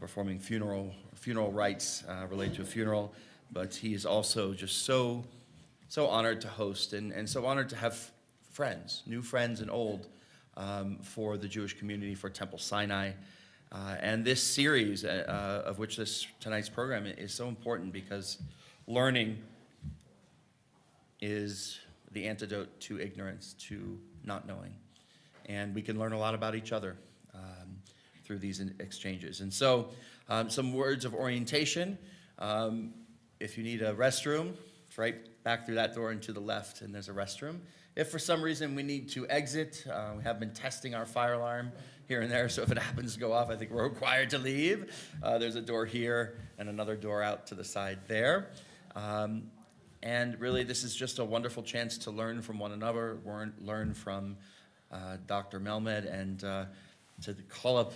performing funeral rites related to a funeral, but he is also just so honored to host and so honored to have friends, new friends and old, for the Jewish community, for Temple Sinai. And this series, of which tonight's program is so important, because learning is the antidote to ignorance, to not knowing. And we can learn a lot about each other through these exchanges. And so some words of orientation. If you need a restroom, it's right back through that door and to the left, and there's a restroom. If for some reason we need to exit, we have been testing our fire alarm here and there, so if it happens to go off, I think we're required to leave. There's a door here and another door out to the side there. And really, this is just a wonderful chance to learn from one another, learn from Dr. Melmed, and to call up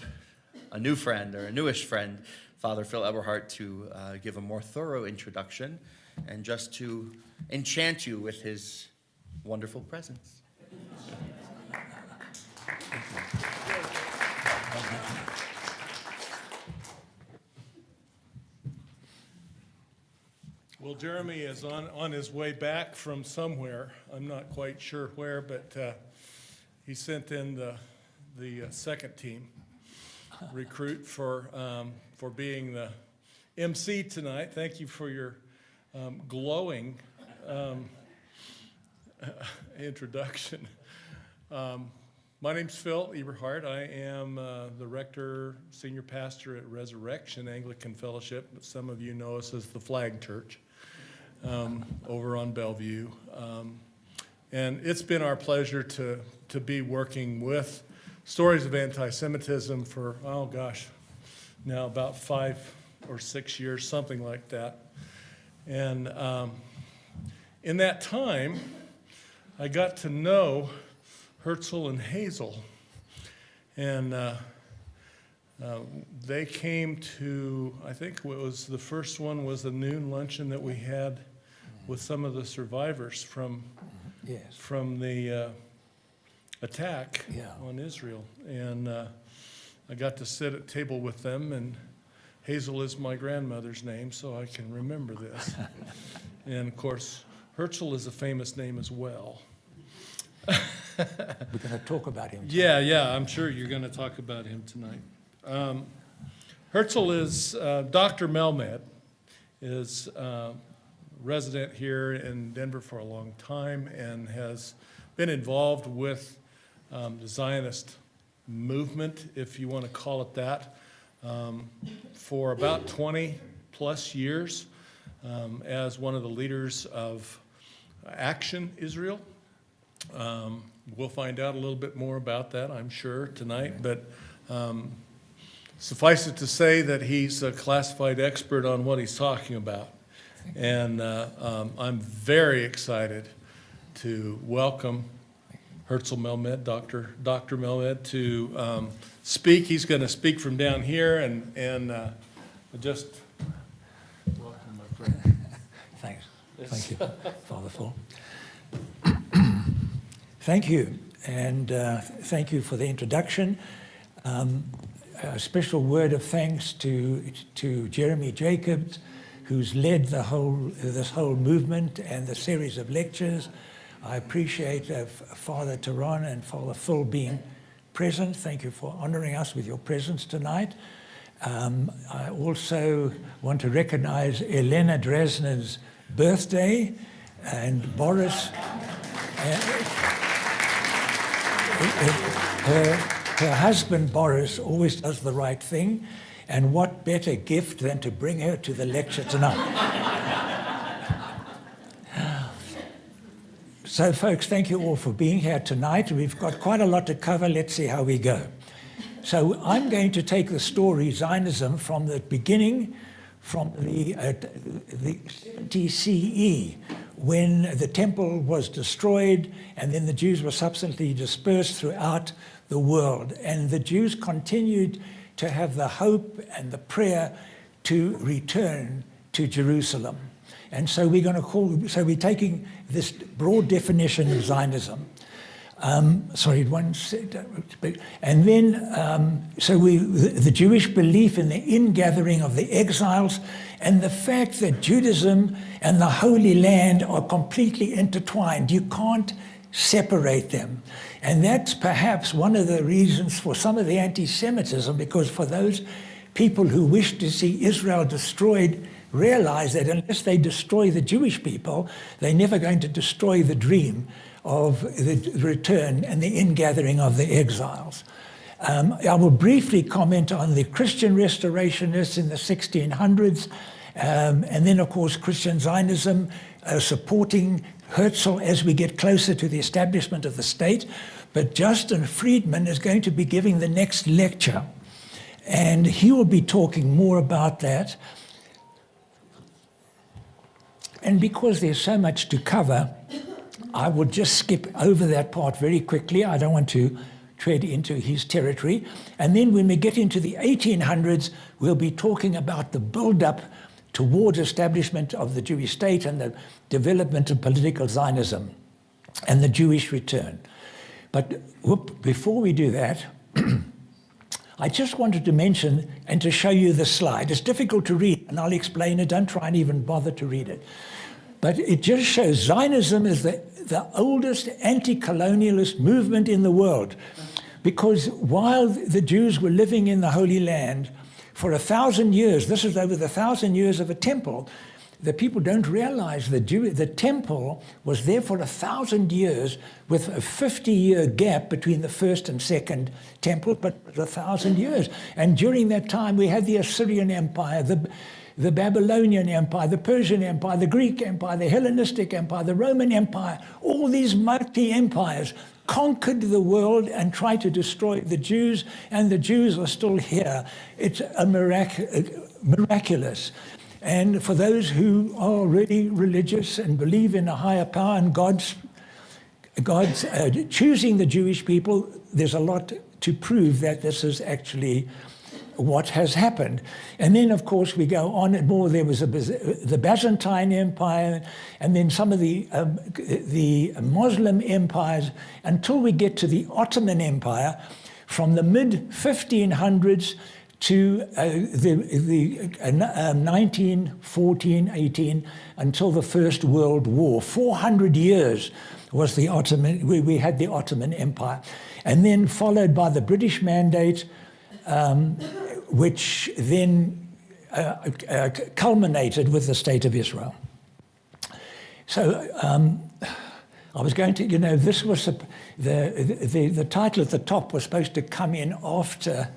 a new friend, or a newish friend, Father Phil Eberhardt, to give a more thorough introduction and just to enchant you with his wonderful presence. Well, Jeremy is on his way back from somewhere. I'm not quite sure where, but he sent in the second team recruit for being the MC tonight. Thank you for your glowing introduction. My name's Phil Eberhardt. I am the rector, senior pastor at Resurrection Anglican Fellowship. Some of you know us as the Flag Church over on Bellevue. And it's been our pleasure to be working with Stories of Anti-Semitism for, oh gosh, now about 5 or 6 years, something like that. And in that time, I got to know Herzl and Hazel. And they came to, I think it was the first one was the noon luncheon that we had with some of the survivors from the attack on Israel. And I got to sit at table with them, and Hazel is my grandmother's name, so I can remember this. And of course, Herzl is a famous name as well. We're going to talk about him tonight. Yeah, I'm sure you're going to talk about him tonight. Herzl is, Dr. Melmed is resident here in Denver for a long time and has been involved with the Zionist movement, if you want to call it that, for about 20 plus years as one of the leaders of Action Israel. We'll find out a little bit more about that, I'm sure, tonight, but suffice it to say that he's a classified expert on what he's talking about. And I'm very excited to welcome Herzl Melmed, Dr. Melmed, to speak. He's going to speak from down here, and just welcome, my friend. Thanks. Thank you, Father Phil. Thank you, and thank you for the introduction. A special word of thanks to Jeremy Jacobs, who's led this whole movement and the series of lectures. I appreciate Father Taron and Father Phil being present. Thank you for honoring us with your presence tonight. I also want to recognize Elena Dresner's birthday, and Boris. Her husband, Boris, always does the right thing, and what better gift than to bring her to the lecture tonight. So, folks, thank you all for being here tonight. We've got quite a lot to cover. Let's see how we go. So I'm going to take the story Zionism from the beginning, from the TCE, when the temple was destroyed, and then the Jews were subsequently dispersed throughout the world. And the Jews continued to have the hope and the prayer to return to Jerusalem. And so we're taking this broad definition of Zionism. Sorry, one said, and then, so the Jewish belief in the ingathering of the exiles and the fact that Judaism and the Holy Land are completely intertwined. You can't separate them. And that's perhaps one of the reasons for some of the anti-Semitism, because for those people who wish to see Israel destroyed, realize that unless they destroy the Jewish people, they're never going to destroy the dream of the return and the ingathering of the exiles. I will briefly comment on the Christian restorationists in the 1600s, and then, of course, Christian Zionism supporting Herzl as we get closer to the establishment of the state. But Justin Friedman is going to be giving the next lecture, and he will be talking more about that. And because there's so much to cover, I will just skip over that part very quickly. I don't want to tread into his territory. And then when we get into the 1800s, we'll be talking about the build-up towards establishment of the Jewish state and the development of political Zionism and the Jewish return. But before we do that, I just wanted to mention and to show you the slide. It's difficult to read, and I'll explain it. Don't try and even bother to read it. But it just shows Zionism is the oldest anti-colonialist movement in the world. Because while the Jews were living in the Holy Land for 1,000 years, this is over the 1,000 years of a temple, the people don't realize the temple was there for 1,000 years with a 50-year gap between the first and second temple, but 1,000 years. And during that time, we had the Assyrian Empire, the Babylonian Empire, the Persian Empire, the Greek Empire, the Hellenistic Empire, the Roman Empire. All these multi-empires conquered the world and tried to destroy the Jews, and the Jews are still here. It's a miraculous. And for those who are really religious and believe in a higher power and God's choosing the Jewish people, there's a lot to prove that this is actually what has happened. And then, of course, we go on and more. There was the Byzantine Empire, and then some of the Muslim empires, until we get to the Ottoman Empire from the mid-1500s to 1914, 18, until the First World War. 400 years was the Ottoman, we had the Ottoman Empire. And then followed by the British Mandate, which then culminated with the State of Israel. So I was going to, this was the title at the top was supposed to come in after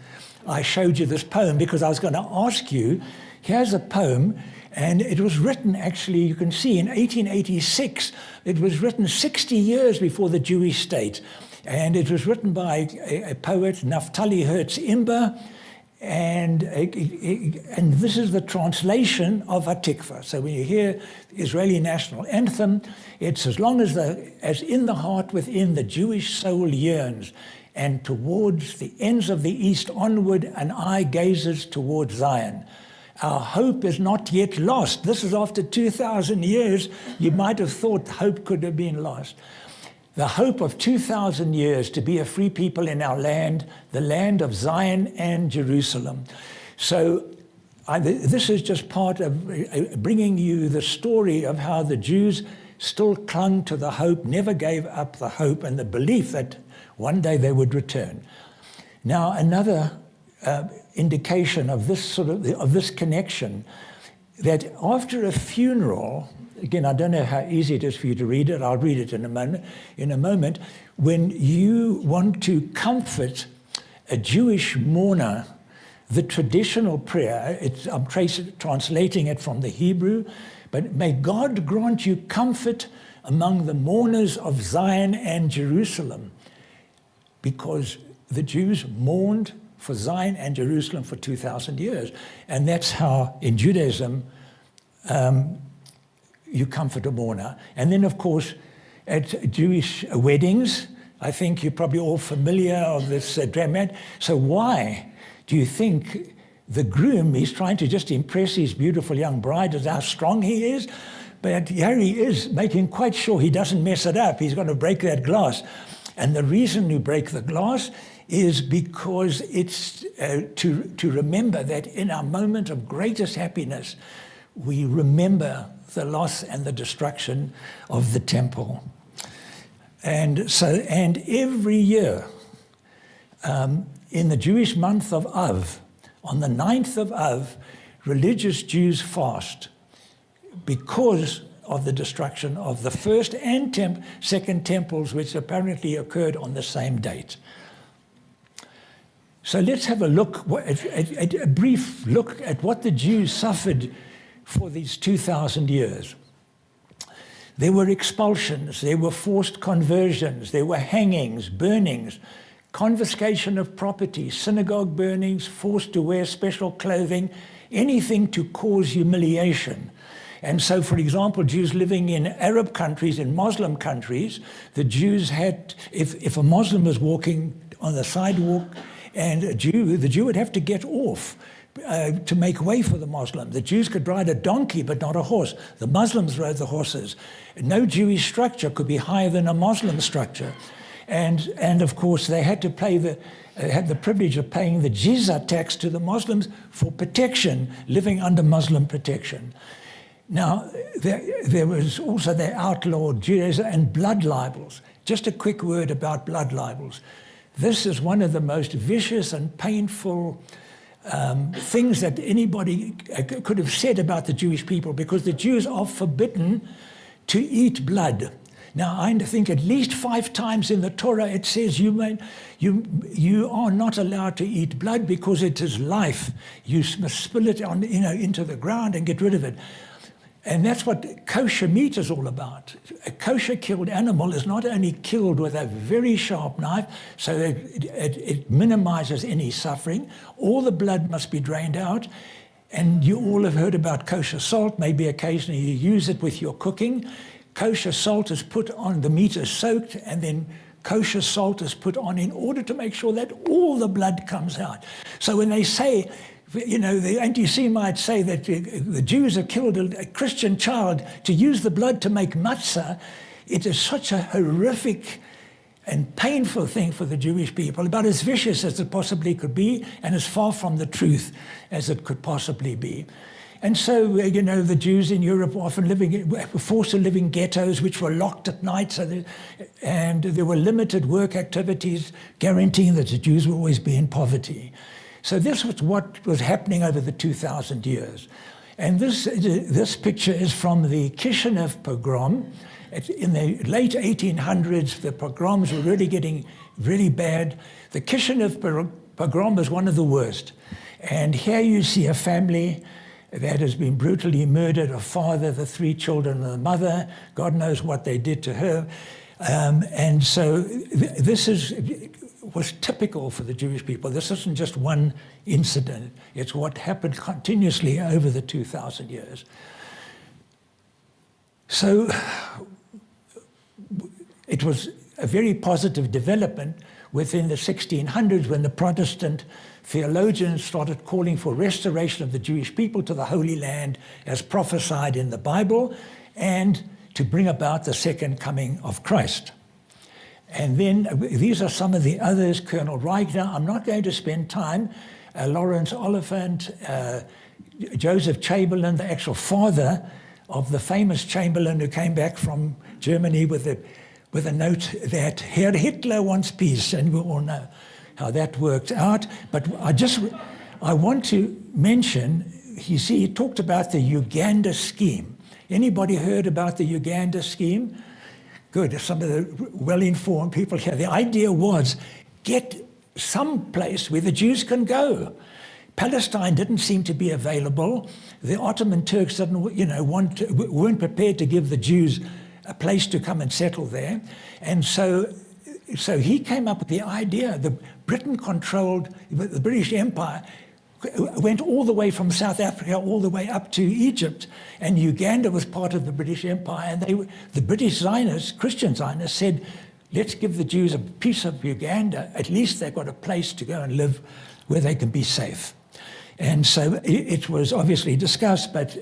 I showed you this poem, because I was going to ask you, here's a poem, and it was written, actually, you can see, in 1886. It was written 60 years before the Jewish state. And it was written by a poet, Naphtali Herz Imber, and this is the translation of Hatikva. So when you hear the Israeli national anthem, it's as long as in the heart within the Jewish soul yearns, and towards the ends of the east onward an eye gazes towards Zion. Our hope is not yet lost. This is after 2,000 years. You might have thought hope could have been lost. The hope of 2,000 years to be a free people in our land, the land of Zion and Jerusalem. So this is just part of bringing you the story of how the Jews still clung to the hope, never gave up the hope and the belief that one day they would return. Now, another indication of this of this connection, that after a funeral, again, I don't know how easy it is for you to read it. I'll read it in a moment. When you want to comfort a Jewish mourner, the traditional prayer, I'm translating it from the Hebrew, but may God grant you comfort among the mourners of Zion and Jerusalem, because the Jews mourned for Zion and Jerusalem for 2,000 years. And that's how, in Judaism, you comfort a mourner. And then, of course, at Jewish weddings, I think you're probably all familiar of this drama. So why do you think the groom, he's trying to just impress his beautiful young bride as how strong he is, but here he is making quite sure he doesn't mess it up. He's going to break that glass. And the reason you break the glass is because it's to remember that in our moment of greatest happiness, we remember the loss and the destruction of the temple. And every year, in the Jewish month of Av, on the 9th of Av, religious Jews fast because of the destruction of the first and second temples, which apparently occurred on the same date. So let's have a look, a brief look at what the Jews suffered for these 2,000 years. There were expulsions, there were forced conversions, there were hangings, burnings, confiscation of property, synagogue burnings, forced to wear special clothing, anything to cause humiliation. And so, for example, Jews living in Arab countries, in Muslim countries, the Jews had, if a Muslim was walking on the sidewalk and the Jew would have to get off to make way for the Muslim. The Jews could ride a donkey, but not a horse. The Muslims rode the horses. No Jewish structure could be higher than a Muslim structure. And of course, they had to pay had the privilege of paying the jizya tax to the Muslims for protection, living under Muslim protection. Now, there was also the outlawed Judaism and blood libels. Just a quick word about blood libels. This is one of the most vicious and painful things that anybody could have said about the Jewish people, because the Jews are forbidden to eat blood. Now, I think at least 5 times in the Torah it says you are not allowed to eat blood because it is life. You must spill it on, into the ground and get rid of it. And that's what kosher meat is all about. A kosher killed animal is not only killed with a very sharp knife, so that it minimizes any suffering. All the blood must be drained out. And you all have heard about kosher salt. Maybe occasionally you use it with your cooking. Kosher salt is put on, the meat is soaked, and then kosher salt is put on in order to make sure that all the blood comes out. So when they say, the anti-Semites say that the Jews have killed a Christian child to use the blood to make matzah, it is such a horrific and painful thing for the Jewish people, about as vicious as it possibly could be, and as far from the truth as it could possibly be. And so, the Jews in Europe were often were forced to live in ghettos which were locked at night, and there were limited work activities guaranteeing that the Jews would always be in poverty. So this was what was happening over the 2,000 years. And this picture is from the Kishinev pogrom. In the late 1800s, the pogroms were really getting really bad. The Kishinev pogrom was one of the worst. And here you see a family that has been brutally murdered, a father, the 3 children, and the mother. God knows what they did to her. And so this was typical for the Jewish people. This isn't just one incident. It's what happened continuously over the 2,000 years. So it was a very positive development within the 1600s when the Protestant theologians started calling for restoration of the Jewish people to the Holy Land as prophesied in the Bible, and to bring about the second coming of Christ. And then these are some of the others, Colonel Reigner. I'm not going to spend time. Lawrence Oliphant, Joseph Chamberlain, the actual father of the famous Chamberlain who came back from Germany with a note that Hitler wants peace, and we all know how that worked out. But I want to mention, he talked about the Uganda scheme. Anybody heard about the Uganda scheme? Good, some of the well-informed people here. The idea was, get some place where the Jews can go. Palestine didn't seem to be available. The Ottoman Turks didn't, weren't prepared to give the Jews a place to come and settle there. And so he came up with the idea. Britain controlled, the British Empire went all the way from South Africa all the way up to Egypt, and Uganda was part of the British Empire. And the British Zionists, Christian Zionists, said, let's give the Jews a piece of Uganda. At least they've got a place to go and live where they can be safe. And so it was obviously discussed, but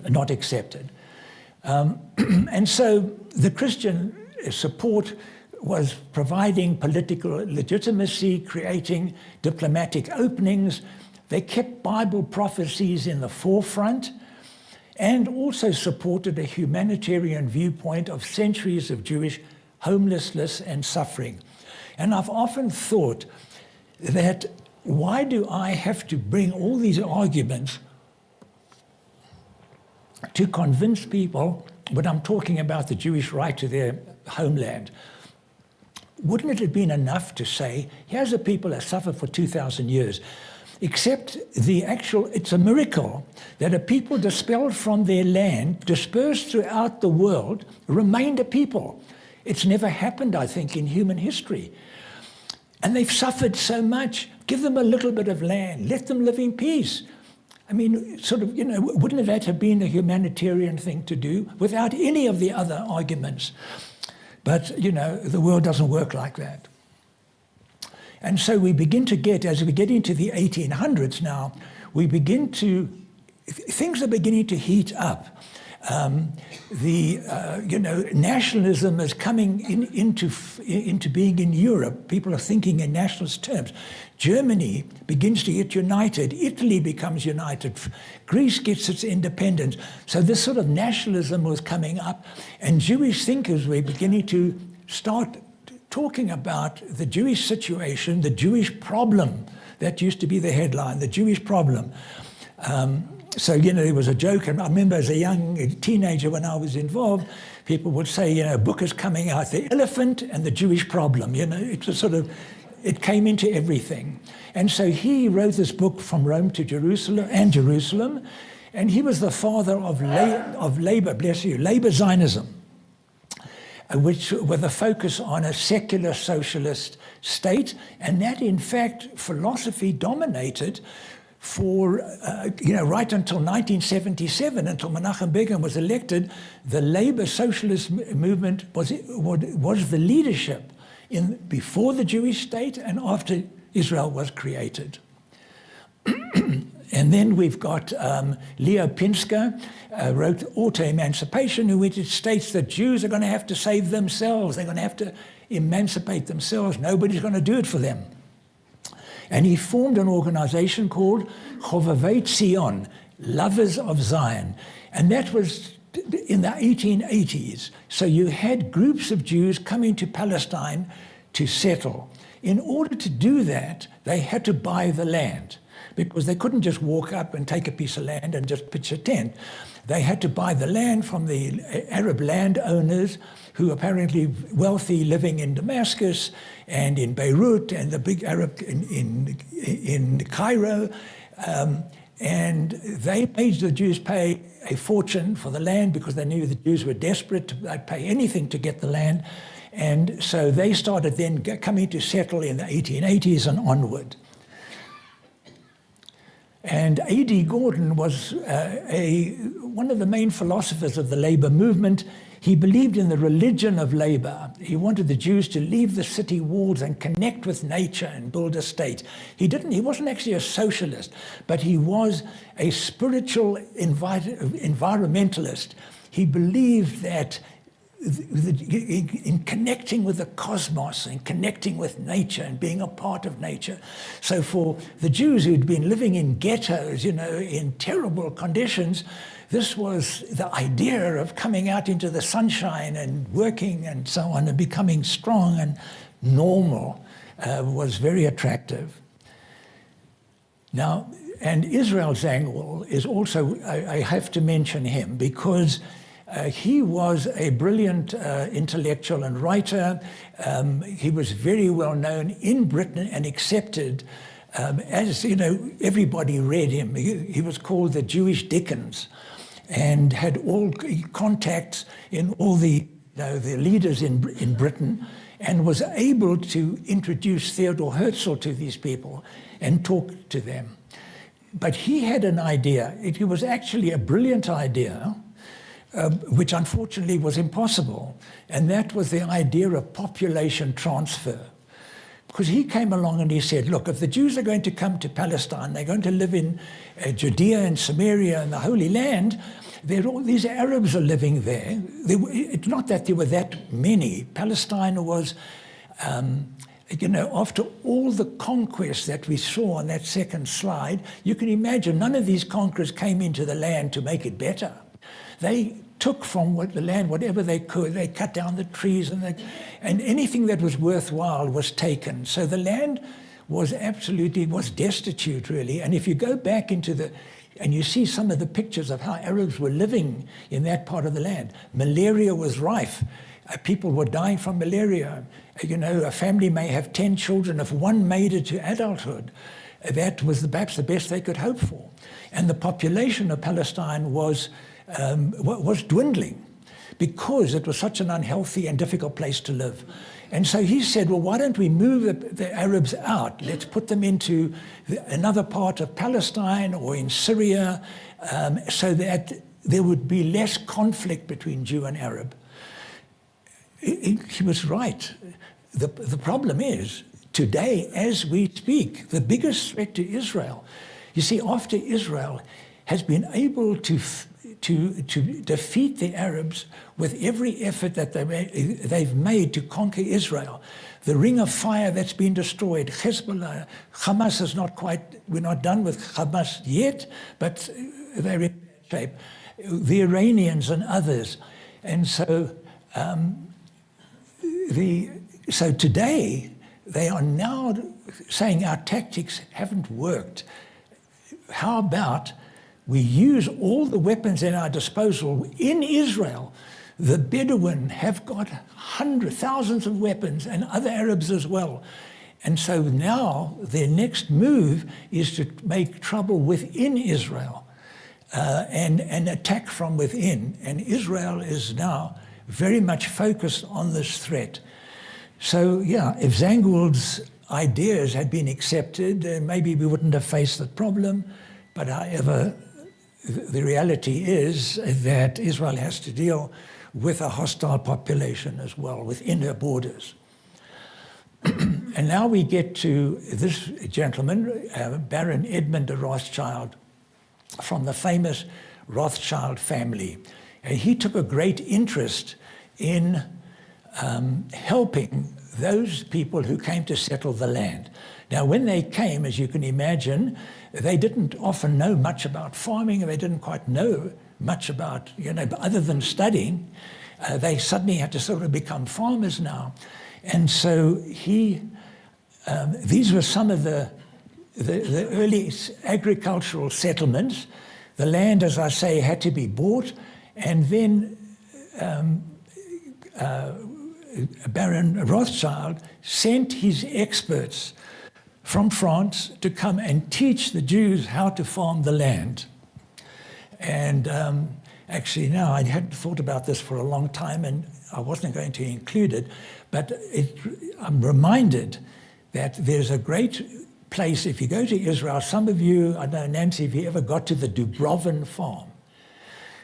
not accepted. And so the Christian support was providing political legitimacy, creating diplomatic openings. They kept Bible prophecies in the forefront and also supported a humanitarian viewpoint of centuries of Jewish homelessness and suffering. And I've often thought that why do I have to bring all these arguments to convince people when I'm talking about the Jewish right to their homeland? Wouldn't it have been enough to say, here's a people that suffered for 2,000 years, except it's a miracle that a people dispelled from their land, dispersed throughout the world, remained a people. It's never happened, I think, in human history. And they've suffered so much. Give them a little bit of land. Let them live in peace. I mean, wouldn't that have been a humanitarian thing to do without any of the other arguments? But, the world doesn't work like that. And so we begin to get, as we get into the 1800s now, things are beginning to heat up. Nationalism is coming into being in Europe. People are thinking in nationalist terms. Germany begins to get united. Italy becomes united. Greece gets its independence. So this sort of nationalism was coming up, and Jewish thinkers were beginning to start talking about the Jewish situation, the Jewish problem. That used to be the headline, the Jewish problem. So, there was a joke, and I remember as a young teenager when I was involved, people would say, a book is coming out, The Elephant and the Jewish Problem. It was it came into everything. And so he wrote this book, From Rome to Jerusalem, and he was the father of labor Zionism, which with a focus on a secular socialist state, and that, in fact, philosophy dominated for, right until 1977, until Menachem Begin was elected. The labor socialist movement was the leadership before the Jewish state and after Israel was created. And then we've got Leo Pinsker, wrote Auto-Emancipation, in which it states that Jews are going to have to save themselves. They're going to have to emancipate themselves. Nobody's going to do it for them. And he formed an organization called Chovavei Zion, Lovers of Zion. And that was in the 1880s. So you had groups of Jews coming to Palestine to settle. In order to do that, they had to buy the land, because they couldn't just walk up and take a piece of land and just pitch a tent. They had to buy the land from the Arab landowners, who apparently wealthy, living in Damascus and in Beirut and the big Arab in Cairo. And they made the Jews pay a fortune for the land, because they knew the Jews were desperate to pay anything to get the land. And so they started then coming to settle in the 1880s and onward. And A.D. Gordon was one of the main philosophers of the labor movement. He believed in the religion of labor. He wanted the Jews to leave the city walls and connect with nature and build a state. He wasn't actually a socialist, but he was a spiritual environmentalist. He believed that in connecting with the cosmos and connecting with nature and being a part of nature. So for the Jews who'd been living in ghettos, in terrible conditions, this was the idea of coming out into the sunshine and working and so on and becoming strong and normal was very attractive. Now, and Israel Zangwill is also, I have to mention him, because he was a brilliant intellectual and writer. He was very well known in Britain and accepted as, everybody read him. He was called the Jewish Dickens, and had all contacts in all the leaders in Britain, and was able to introduce Theodor Herzl to these people and talk to them. But he had an idea. It was actually a brilliant idea, which unfortunately was impossible. And that was the idea of population transfer. Because he came along and he said, look, if the Jews are going to come to Palestine, they're going to live in Judea and Samaria and the Holy Land, These Arabs are living there. It's not that there were that many. Palestine was, after all the conquests that we saw on that second slide, you can imagine none of these conquerors came into the land to make it better. They took from the land whatever they could. They cut down the trees and anything that was worthwhile was taken. So the land was destitute, really. And if you go back and you see some of the pictures of how Arabs were living in that part of the land, malaria was rife. People were dying from malaria. A family may have 10 children. If one made it to adulthood, that was perhaps the best they could hope for. And the population of Palestine was dwindling because it was such an unhealthy and difficult place to live. And so he said, well, why don't we move the Arabs out? Let's put them into another part of Palestine or in Syria so that there would be less conflict between Jew and Arab. He was right. The problem is, today, as we speak, the biggest threat to Israel, you see, after Israel has been able to defeat the Arabs with every effort that they've made to conquer Israel. The ring of fire that's been destroyed, Hezbollah, Hamas is we're not done with Hamas yet, but they're in bad shape. The Iranians and others. And so, so today, they are now saying our tactics haven't worked. How about we use all the weapons at our disposal in Israel? The Bedouin have got thousands of weapons, and other Arabs as well. And so now their next move is to make trouble within Israel and attack from within. And Israel is now very much focused on this threat. So yeah, if Zangwill's ideas had been accepted, maybe we wouldn't have faced the problem. But however, the reality is that Israel has to deal with a hostile population as well within her borders. And now we get to this gentleman, Baron Edmund de Rothschild, from the famous Rothschild family. He took a great interest in helping those people who came to settle the land. Now, when they came, as you can imagine, they didn't often know much about farming, and they didn't quite know much about, other than studying. They suddenly had to sort of become farmers now. And so these were some of the early agricultural settlements. The land, as I say, had to be bought, and then Baron Rothschild sent his experts from France to come and teach the Jews how to farm the land. And actually now, I hadn't thought about this for a long time, and I wasn't going to include it, but I'm reminded that there's a great place, if you go to Israel, some of you, I don't know, Nancy, if you ever got to the Dubrovin farm.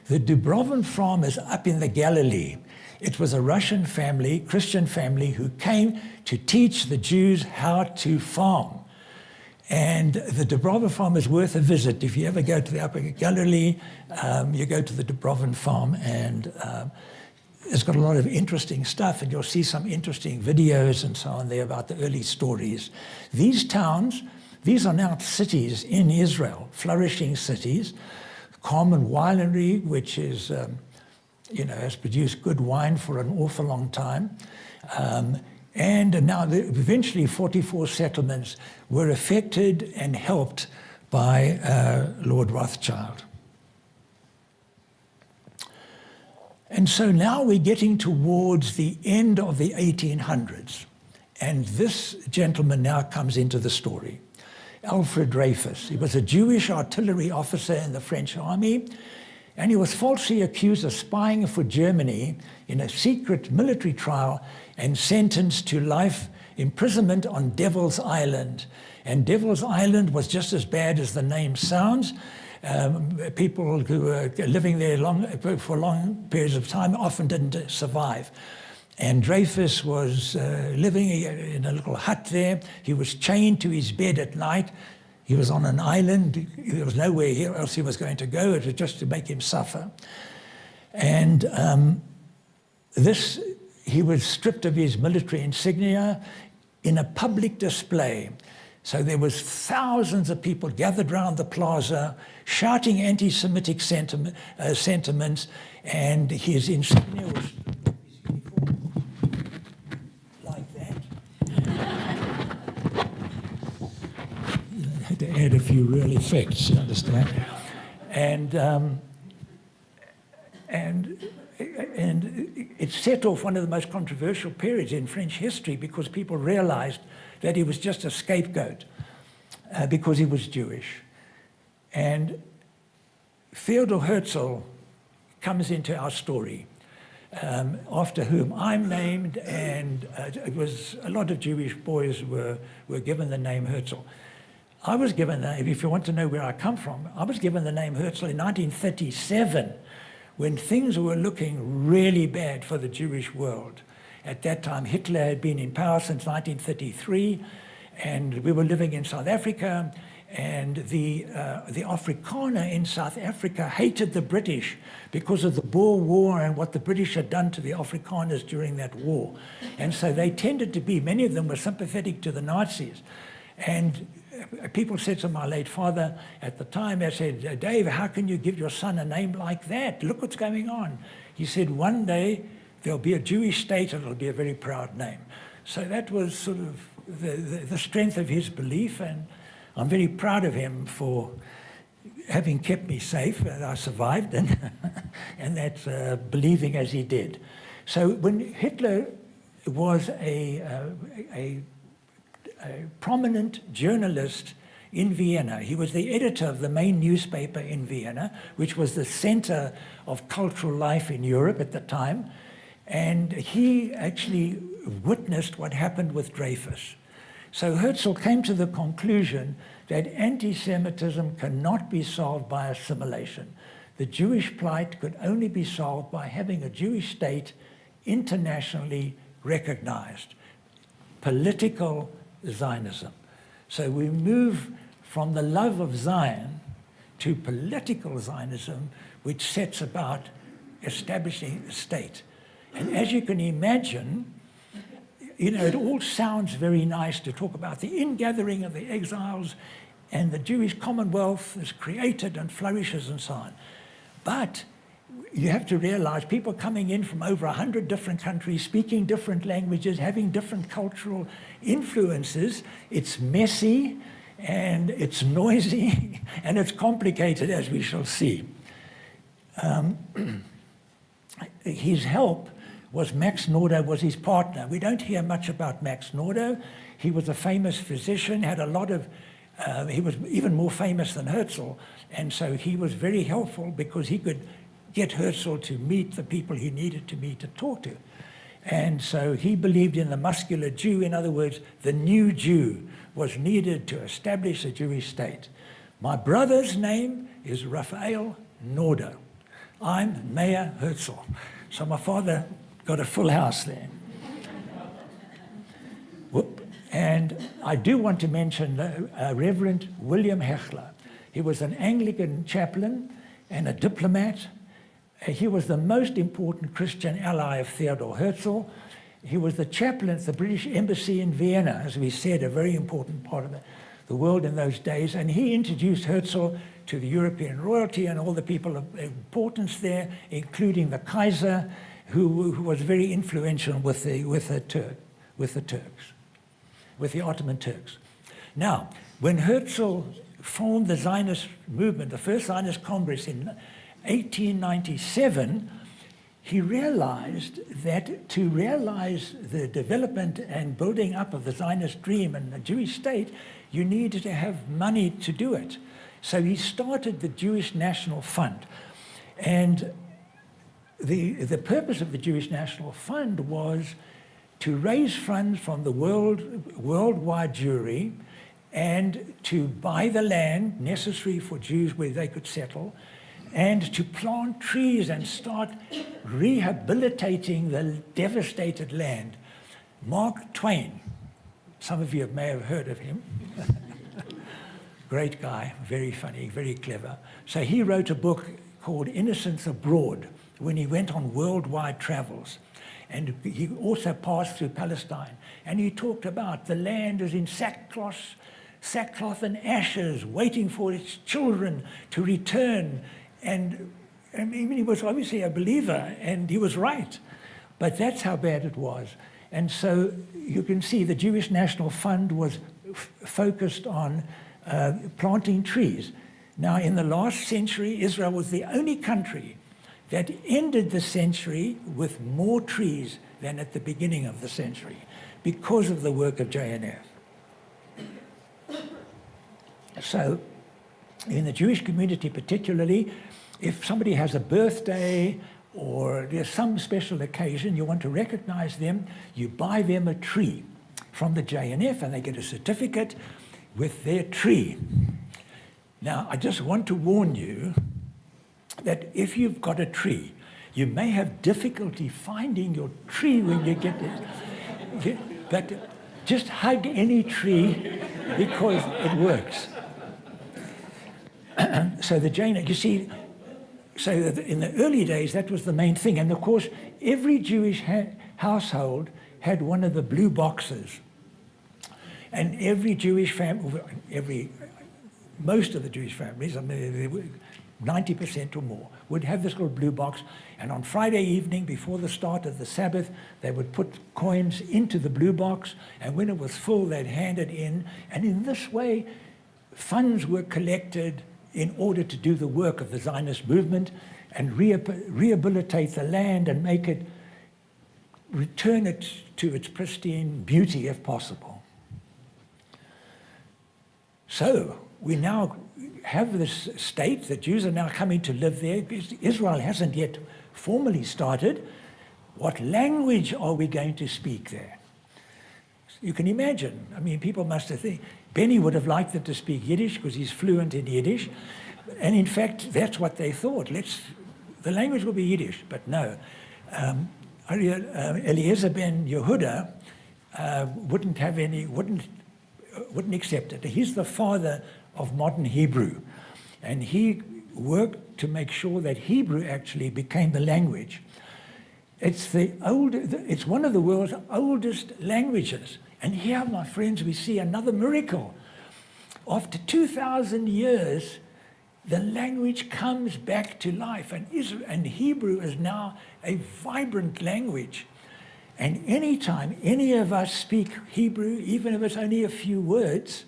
The Dubrovin farm is up in the Galilee. It was a Russian family, Christian family, who came to teach the Jews how to farm. And the Dubrovin farm is worth a visit. If you ever go to the Upper Galilee, you go to the Dubrovin farm, and it's got a lot of interesting stuff, and you'll see some interesting videos and so on there about the early stories. These towns, these are now cities in Israel, flourishing cities. Carmen Winery, which is has produced good wine for an awful long time. And now eventually 44 settlements were affected and helped by Lord Rothschild. And so now we're getting towards the end of the 1800s. And this gentleman now comes into the story. Alfred Dreyfus. He was a Jewish artillery officer in the French army, and he was falsely accused of spying for Germany in a secret military trial and sentenced to life imprisonment on Devil's Island. And Devil's Island was just as bad as the name sounds. People who were living there for long periods of time often didn't survive. And Dreyfus was living in a little hut there. He was chained to his bed at night, He was on an island. There was nowhere else he was going to go. It was just to make him suffer. And he was stripped of his military insignia in a public display. So there was thousands of people gathered around the plaza shouting anti-Semitic sentiments, and his insignia was like that. I had to add a few real effects, you understand? And it set off one of the most controversial periods in French history because people realized that he was just a scapegoat because he was Jewish. And Theodor Herzl comes into our story, after whom I'm named, and it was a lot of Jewish boys were given the name Herzl. I was given, if you want to know where I come from, I was given the name Herzl in 1937, when things were looking really bad for the Jewish world. At that time, Hitler had been in power since 1933, and we were living in South Africa, and the Afrikaner in South Africa hated the British because of the Boer War and what the British had done to the Afrikaners during that war. And so they tended to be, many of them were sympathetic to the Nazis. And people said to my late father at the time, they said, "Dave, how can you give your son a name like that? Look what's going on." He said, "One day there'll be a Jewish state and it'll be a very proud name." So that was sort of the strength of his belief, and I'm very proud of him for having kept me safe, and I survived, and that's believing as he did. So when Hitler was a prominent journalist in Vienna. He was the editor of the main newspaper in Vienna, which was the center of cultural life in Europe at the time. And he actually witnessed what happened with Dreyfus. So Herzl came to the conclusion that anti-Semitism cannot be solved by assimilation. The Jewish plight could only be solved by having a Jewish state internationally recognized. Political Zionism. So we move from the love of Zion to political Zionism, which sets about establishing a state. And as you can imagine, you know, it all sounds very nice to talk about the ingathering of the exiles and the Jewish Commonwealth is created and flourishes and so on. But you have to realize people coming in from over 100 different countries, speaking different languages, having different cultural influences. It's messy and it's noisy and it's complicated, as we shall see. His help was Max Nordau, was his partner. We don't hear much about Max Nordau. He was a famous physician, had a lot of, he was even more famous than Herzl, and so he was very helpful because he could get Herzl to meet the people he needed to meet to talk to. And so he believed in the muscular Jew. In other words, the new Jew was needed to establish a Jewish state. My brother's name is Raphael Nordau. I'm Mayor Herzl. So my father got a full house there. Whoop. And I do want to mention Reverend William Hechler. He was an Anglican chaplain and a diplomat. He was the most important Christian ally of Theodor Herzl. He was the chaplain at the British Embassy in Vienna, as we said, a very important part of the world in those days. And he introduced Herzl to the European royalty and all the people of importance there, including the Kaiser, who was very influential with the Ottoman Turks. Now, when Herzl formed the Zionist movement, the first Zionist Congress in 1897, he realized that to realize the development and building up of the Zionist dream and the Jewish state, you needed to have money to do it. So he started the Jewish National Fund. And the purpose of the Jewish National Fund was to raise funds from the worldwide Jewry and to buy the land necessary for Jews where they could settle, and to plant trees and start rehabilitating the devastated land. Mark Twain, some of you may have heard of him, great guy, very funny, very clever. So he wrote a book called Innocents Abroad when he went on worldwide travels. And he also passed through Palestine. And he talked about the land is in sackcloth and ashes, waiting for its children to return. And I mean, he was obviously a believer, and he was right. But that's how bad it was. And so you can see the Jewish National Fund was focused on planting trees. Now, in the last century, Israel was the only country that ended the century with more trees than at the beginning of the century because of the work of JNF. So in the Jewish community particularly, if somebody has a birthday or there's some special occasion, you want to recognize them, you buy them a tree from the JNF and they get a certificate with their tree. Now, I just want to warn you that if you've got a tree, you may have difficulty finding your tree when you get it. But just hug any tree because it works. So the JNF, you see, so in the early days, that was the main thing. And of course, every Jewish household had one of the blue boxes. And every Jewish family, most of the Jewish families, I mean, 90% or more, would have this little blue box. And on Friday evening, before the start of the Sabbath, they would put coins into the blue box. And when it was full, they'd hand it in. And in this way, funds were collected in order to do the work of the Zionist movement and rehabilitate the land and make it, return it to its pristine beauty if possible. So we now have this state, the Jews are now coming to live there. Israel hasn't yet formally started. What language are we going to speak there? You can imagine. I mean, people must have thought, Benny would have liked them to speak Yiddish because he's fluent in Yiddish. And in fact, that's what they thought. The language will be Yiddish, but no. Eliezer ben Yehuda wouldn't accept it. He's the father of modern Hebrew. And he worked to make sure that Hebrew actually became the language. It's one of the world's oldest languages. And here, my friends, we see another miracle. After 2,000 years, the language comes back to life. And Hebrew is now a vibrant language. And anytime any of us speak Hebrew, even if it's only a few words,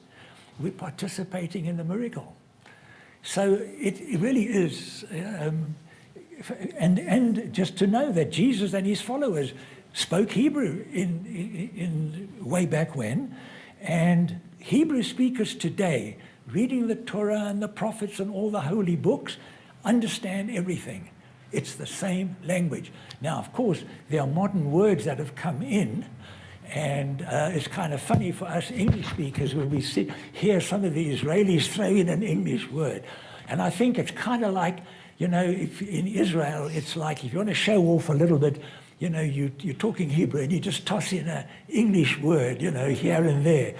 we're participating in the miracle. So it really is. And just to know that Jesus and his followers spoke Hebrew in way back when, and Hebrew speakers today, reading the Torah and the prophets and all the holy books, understand everything. It's the same language. Now, of course, there are modern words that have come in, and it's kind of funny for us English speakers when we hear some of the Israelis throw in an English word. And I think it's kind of like, you know, if in Israel, it's like if you want to show off a little bit, you know, you're talking Hebrew and you just toss in an English word, you know, here and there.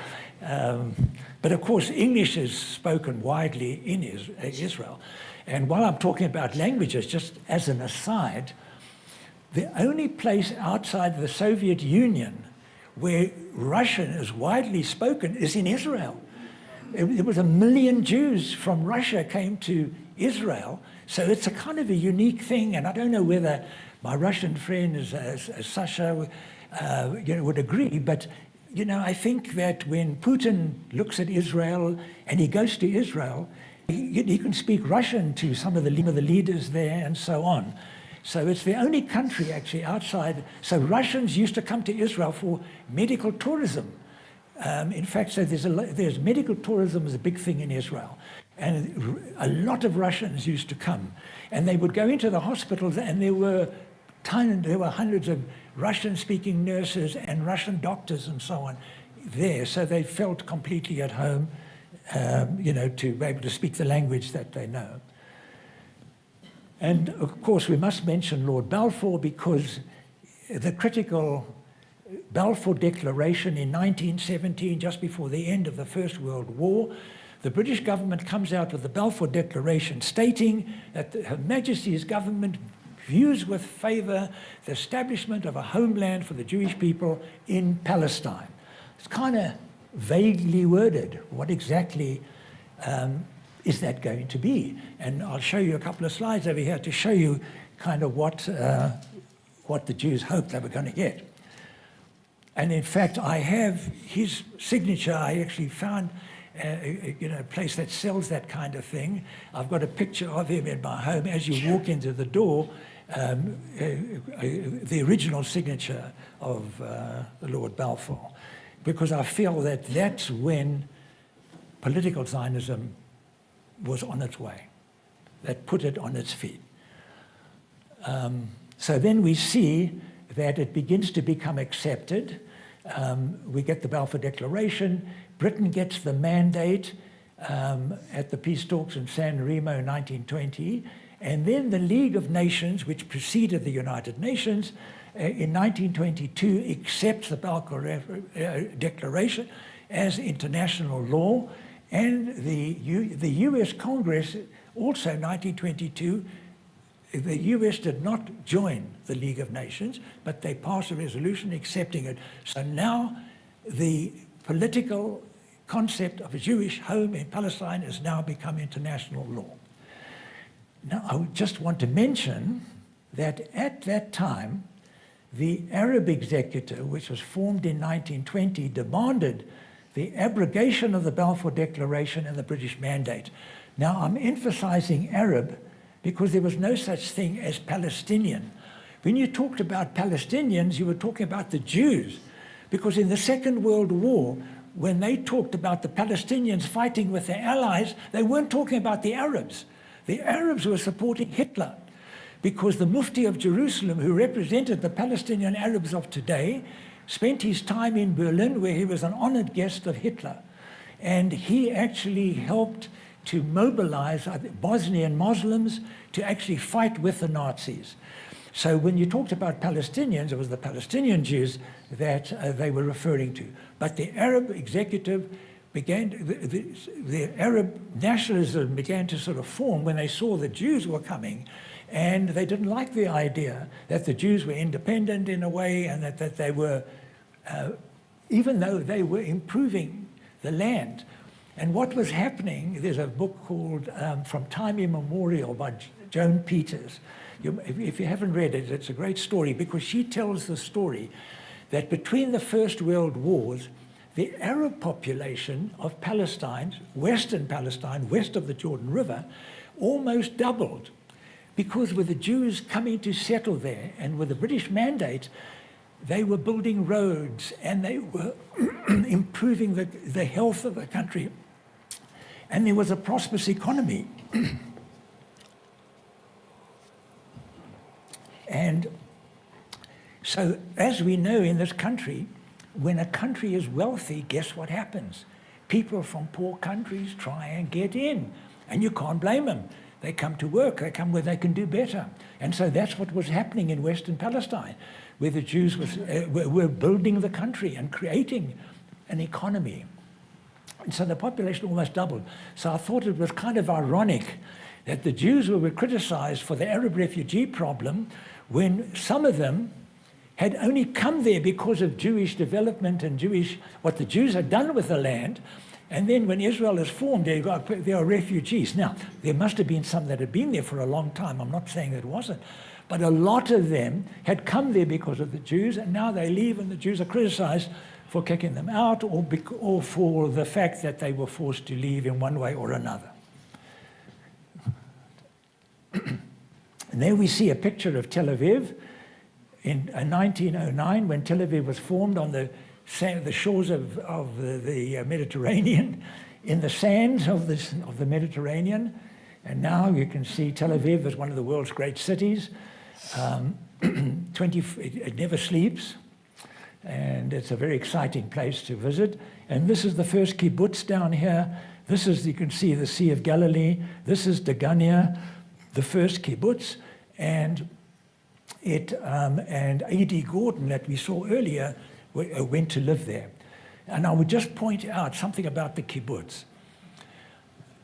But of course, English is spoken widely in Israel. And while I'm talking about languages, just as an aside, the only place outside the Soviet Union where Russian is widely spoken is in Israel. There was 1 million Jews from Russia came to Israel, so it's a kind of a unique thing, and I don't know whether my Russian friend, Sasha, would agree, but I think that when Putin looks at Israel and he goes to Israel, he can speak Russian to some of the leaders there and so on. So it's the only country actually outside. So Russians used to come to Israel for medical tourism. In fact, so there's medical tourism is a big thing in Israel. And a lot of Russians used to come. And they would go into the hospitals, and there were hundreds of Russian-speaking nurses and Russian doctors and so on there. So they felt completely at home, to be able to speak the language that they know. And of course, we must mention Lord Balfour, because the critical Balfour Declaration in 1917, just before the end of the First World War, the British government comes out with the Balfour Declaration stating that Her Majesty's government views with favour the establishment of a homeland for the Jewish people in Palestine. It's kind of vaguely worded. What exactly is that going to be? And I'll show you a couple of slides over here to show you kind of what the Jews hoped they were going to get. And in fact, I have his signature. I actually found a place that sells that kind of thing. I've got a picture of him in my home. As you walk into the door, the original signature of the Lord Balfour, because I feel that that's when political Zionism was on its way, that put it on its feet. So then we see that it begins to become accepted. We get the Balfour Declaration. Britain gets the mandate at the peace talks in San Remo in 1920. And then the League of Nations, which preceded the United Nations, in 1922 accepts the Balfour Declaration as international law. And the US Congress, also 1922, the US did not join the League of Nations, but they passed a resolution accepting it. So now the political concept of a Jewish home in Palestine has now become international law. Now, I would just want to mention that at that time, the Arab Executive, which was formed in 1920, demanded the abrogation of the Balfour Declaration and the British Mandate. Now, I'm emphasizing Arab because there was no such thing as Palestinian. When you talked about Palestinians, you were talking about the Jews, because in the Second World War, when they talked about the Palestinians fighting with their allies, they weren't talking about the Arabs. The Arabs were supporting Hitler, because the Mufti of Jerusalem, who represented the Palestinian Arabs of today, spent his time in Berlin, where he was an honored guest of Hitler. And he actually helped to mobilize Bosnian Muslims to actually fight with the Nazis. So when you talked about Palestinians, it was the Palestinian Jews that they were referring to. But the Arab executive began, the Arab nationalism began to sort of form when they saw the Jews were coming. And they didn't like the idea that the Jews were independent in a way, and that they were, even though they were improving the land. And what was happening, there's a book called From Time Immemorial by Joan Peters. If you haven't read it, it's a great story, because she tells the story that between the First World Wars, the Arab population of Palestine, Western Palestine, west of the Jordan River, almost doubled, because with the Jews coming to settle there and with the British mandate, they were building roads and they were improving the health of the country. And there was a prosperous economy. And so, as we know in this country, when a country is wealthy, guess what happens? People from poor countries try and get in, and you can't blame them. They come to work, they come where they can do better. And so that's what was happening in Western Palestine, where the Jews were building the country and creating an economy. And so the population almost doubled. So I thought it was kind of ironic that the Jews were criticized for the Arab refugee problem when some of them had only come there because of Jewish development and what the Jews had done with the land. And then when Israel is formed, there are refugees. Now, there must have been some that had been there for a long time. I'm not saying it wasn't. But a lot of them had come there because of the Jews, and now they leave, and the Jews are criticized for kicking them out or for the fact that they were forced to leave in one way or another. And there we see a picture of Tel Aviv in 1909, when Tel Aviv was formed on the shores of the Mediterranean, in the sands of the Mediterranean. And now you can see Tel Aviv as one of the world's great cities. It never sleeps, and it's a very exciting place to visit. And this is the first kibbutz down here. This is, you can see the Sea of Galilee. This is Degania, the first kibbutz, and A.D. Gordon, that we saw earlier, went to live there. And I would just point out something about the kibbutz.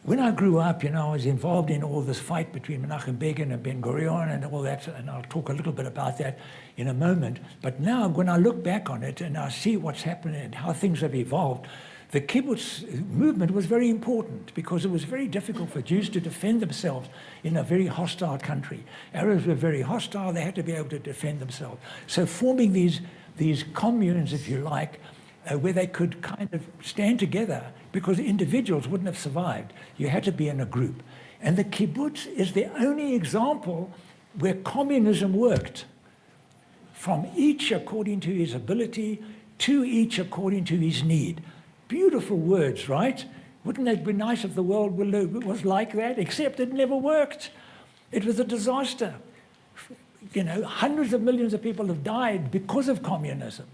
when I grew up, I was involved in all this fight between Menachem Begin and Ben Gurion and all that, and I'll talk a little bit about that in a moment. But now, when I look back on it and I see what's happened and how things have evolved, the kibbutz movement was very important because it was very difficult for Jews to defend themselves in a very hostile country. Arabs were very hostile, they had to be able to defend themselves. So forming these communes, if you like, where they could kind of stand together, because individuals wouldn't have survived. You had to be in a group. And the kibbutz is the only example where communism worked. From each according to his ability, to each according to his need. Beautiful words, right? Wouldn't it be nice if the world was like that? Except it never worked. It was a disaster. Hundreds of millions of people have died because of communism.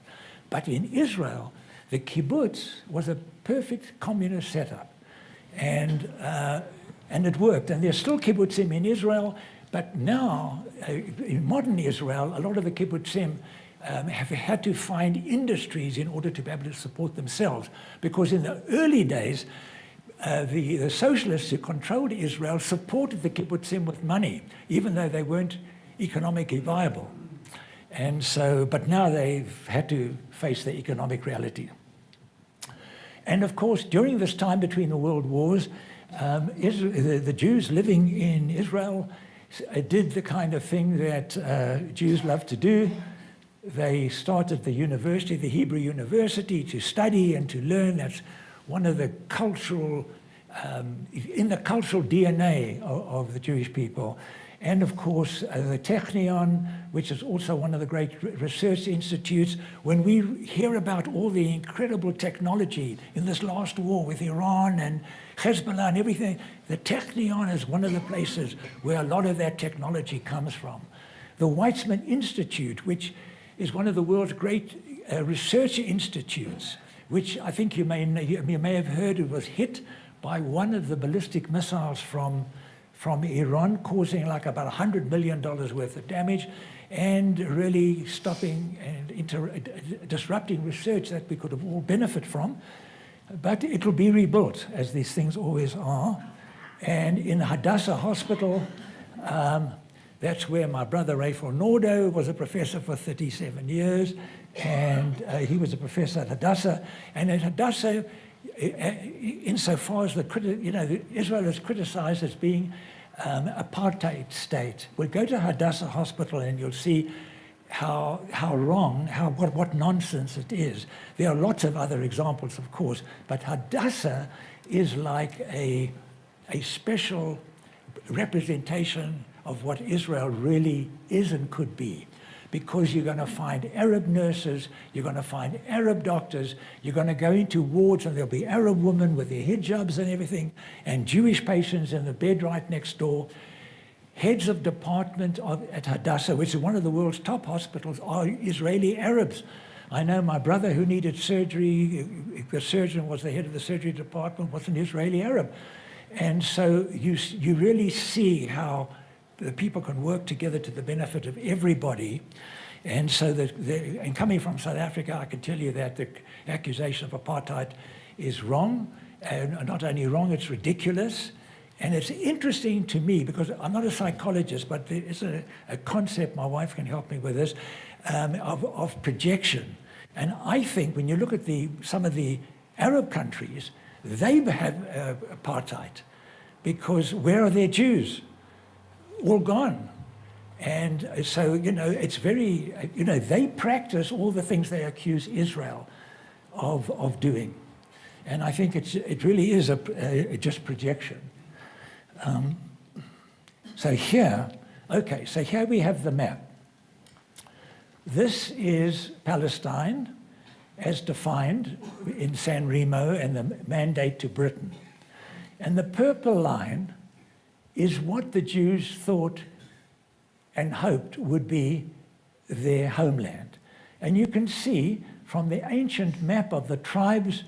But in Israel, the kibbutz was a perfect communist setup. And it worked. And there's still kibbutzim in Israel, but now, in modern Israel, a lot of the kibbutzim have had to find industries in order to be able to support themselves. Because in the early days, the socialists who controlled Israel supported the kibbutzim with money, even though they weren't economically viable. And so, but now they've had to face the economic reality. And of course, during this time between the world wars, the Jews living in Israel did the kind of thing that Jews love to do. They started the university, the Hebrew University, to study and to learn. That's one of the cultural, in the cultural DNA of the Jewish people. And of course, the Technion, which is also one of the great research institutes. When we hear about all the incredible technology in this last war with Iran and Hezbollah and everything, the Technion is one of the places where a lot of that technology comes from. The Weizmann Institute, which is one of the world's great research institutes, which I think you may have heard, it was hit by one of the ballistic missiles from Iran, causing like about $100 million worth of damage, and really stopping and disrupting research that we could have all benefit from. But it will be rebuilt, as these things always are. And in Hadassah Hospital, that's where my brother Herzl Melmed was a professor for 37 years, and he was a professor at Hadassah. And at Hadassah, insofar as Israel is criticized as being apartheid state. We'll go to Hadassah Hospital and you'll see how wrong, what nonsense it is. There are lots of other examples, of course, but Hadassah is like a special representation of what Israel really is and could be. Because you're going to find Arab nurses, you're going to find Arab doctors, you're going to go into wards and there'll be Arab women with their hijabs and everything, and Jewish patients in the bed right next door. Heads of department at Hadassah, which is one of the world's top hospitals, are Israeli Arabs. I know my brother who needed surgery, the surgeon was the head of the surgery department, was an Israeli Arab. And so you really see how the people can work together to the benefit of everybody. And so and coming from South Africa, I can tell you that the accusation of apartheid is wrong. And not only wrong, it's ridiculous. And it's interesting to me, because I'm not a psychologist, but there is a concept, my wife can help me with this, of projection. And I think when you look at some of the Arab countries, they have apartheid. Because where are their Jews? All gone. And so, it's very, they practice all the things they accuse Israel of doing. And I think it really is just projection. So here we have the map. This is Palestine as defined in San Remo and the mandate to Britain. And the purple line is what the Jews thought and hoped would be their homeland. And you can see from the ancient map of the tribes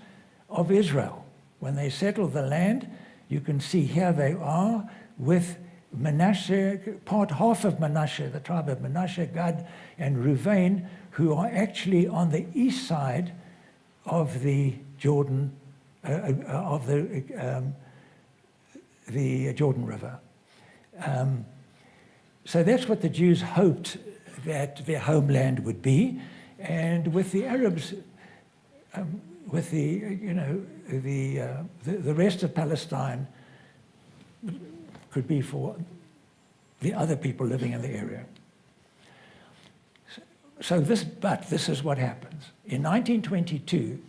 of Israel, when they settled the land, you can see here they are with Manasseh, half of Manasseh, the tribe of Manasseh, Gad, and Reuven, who are actually on the east side of the Jordan, the Jordan River. So that's what the Jews hoped that their homeland would be. And with the Arabs, with the rest of Palestine could be for the other people living in the area. So this is what happens. In 1922,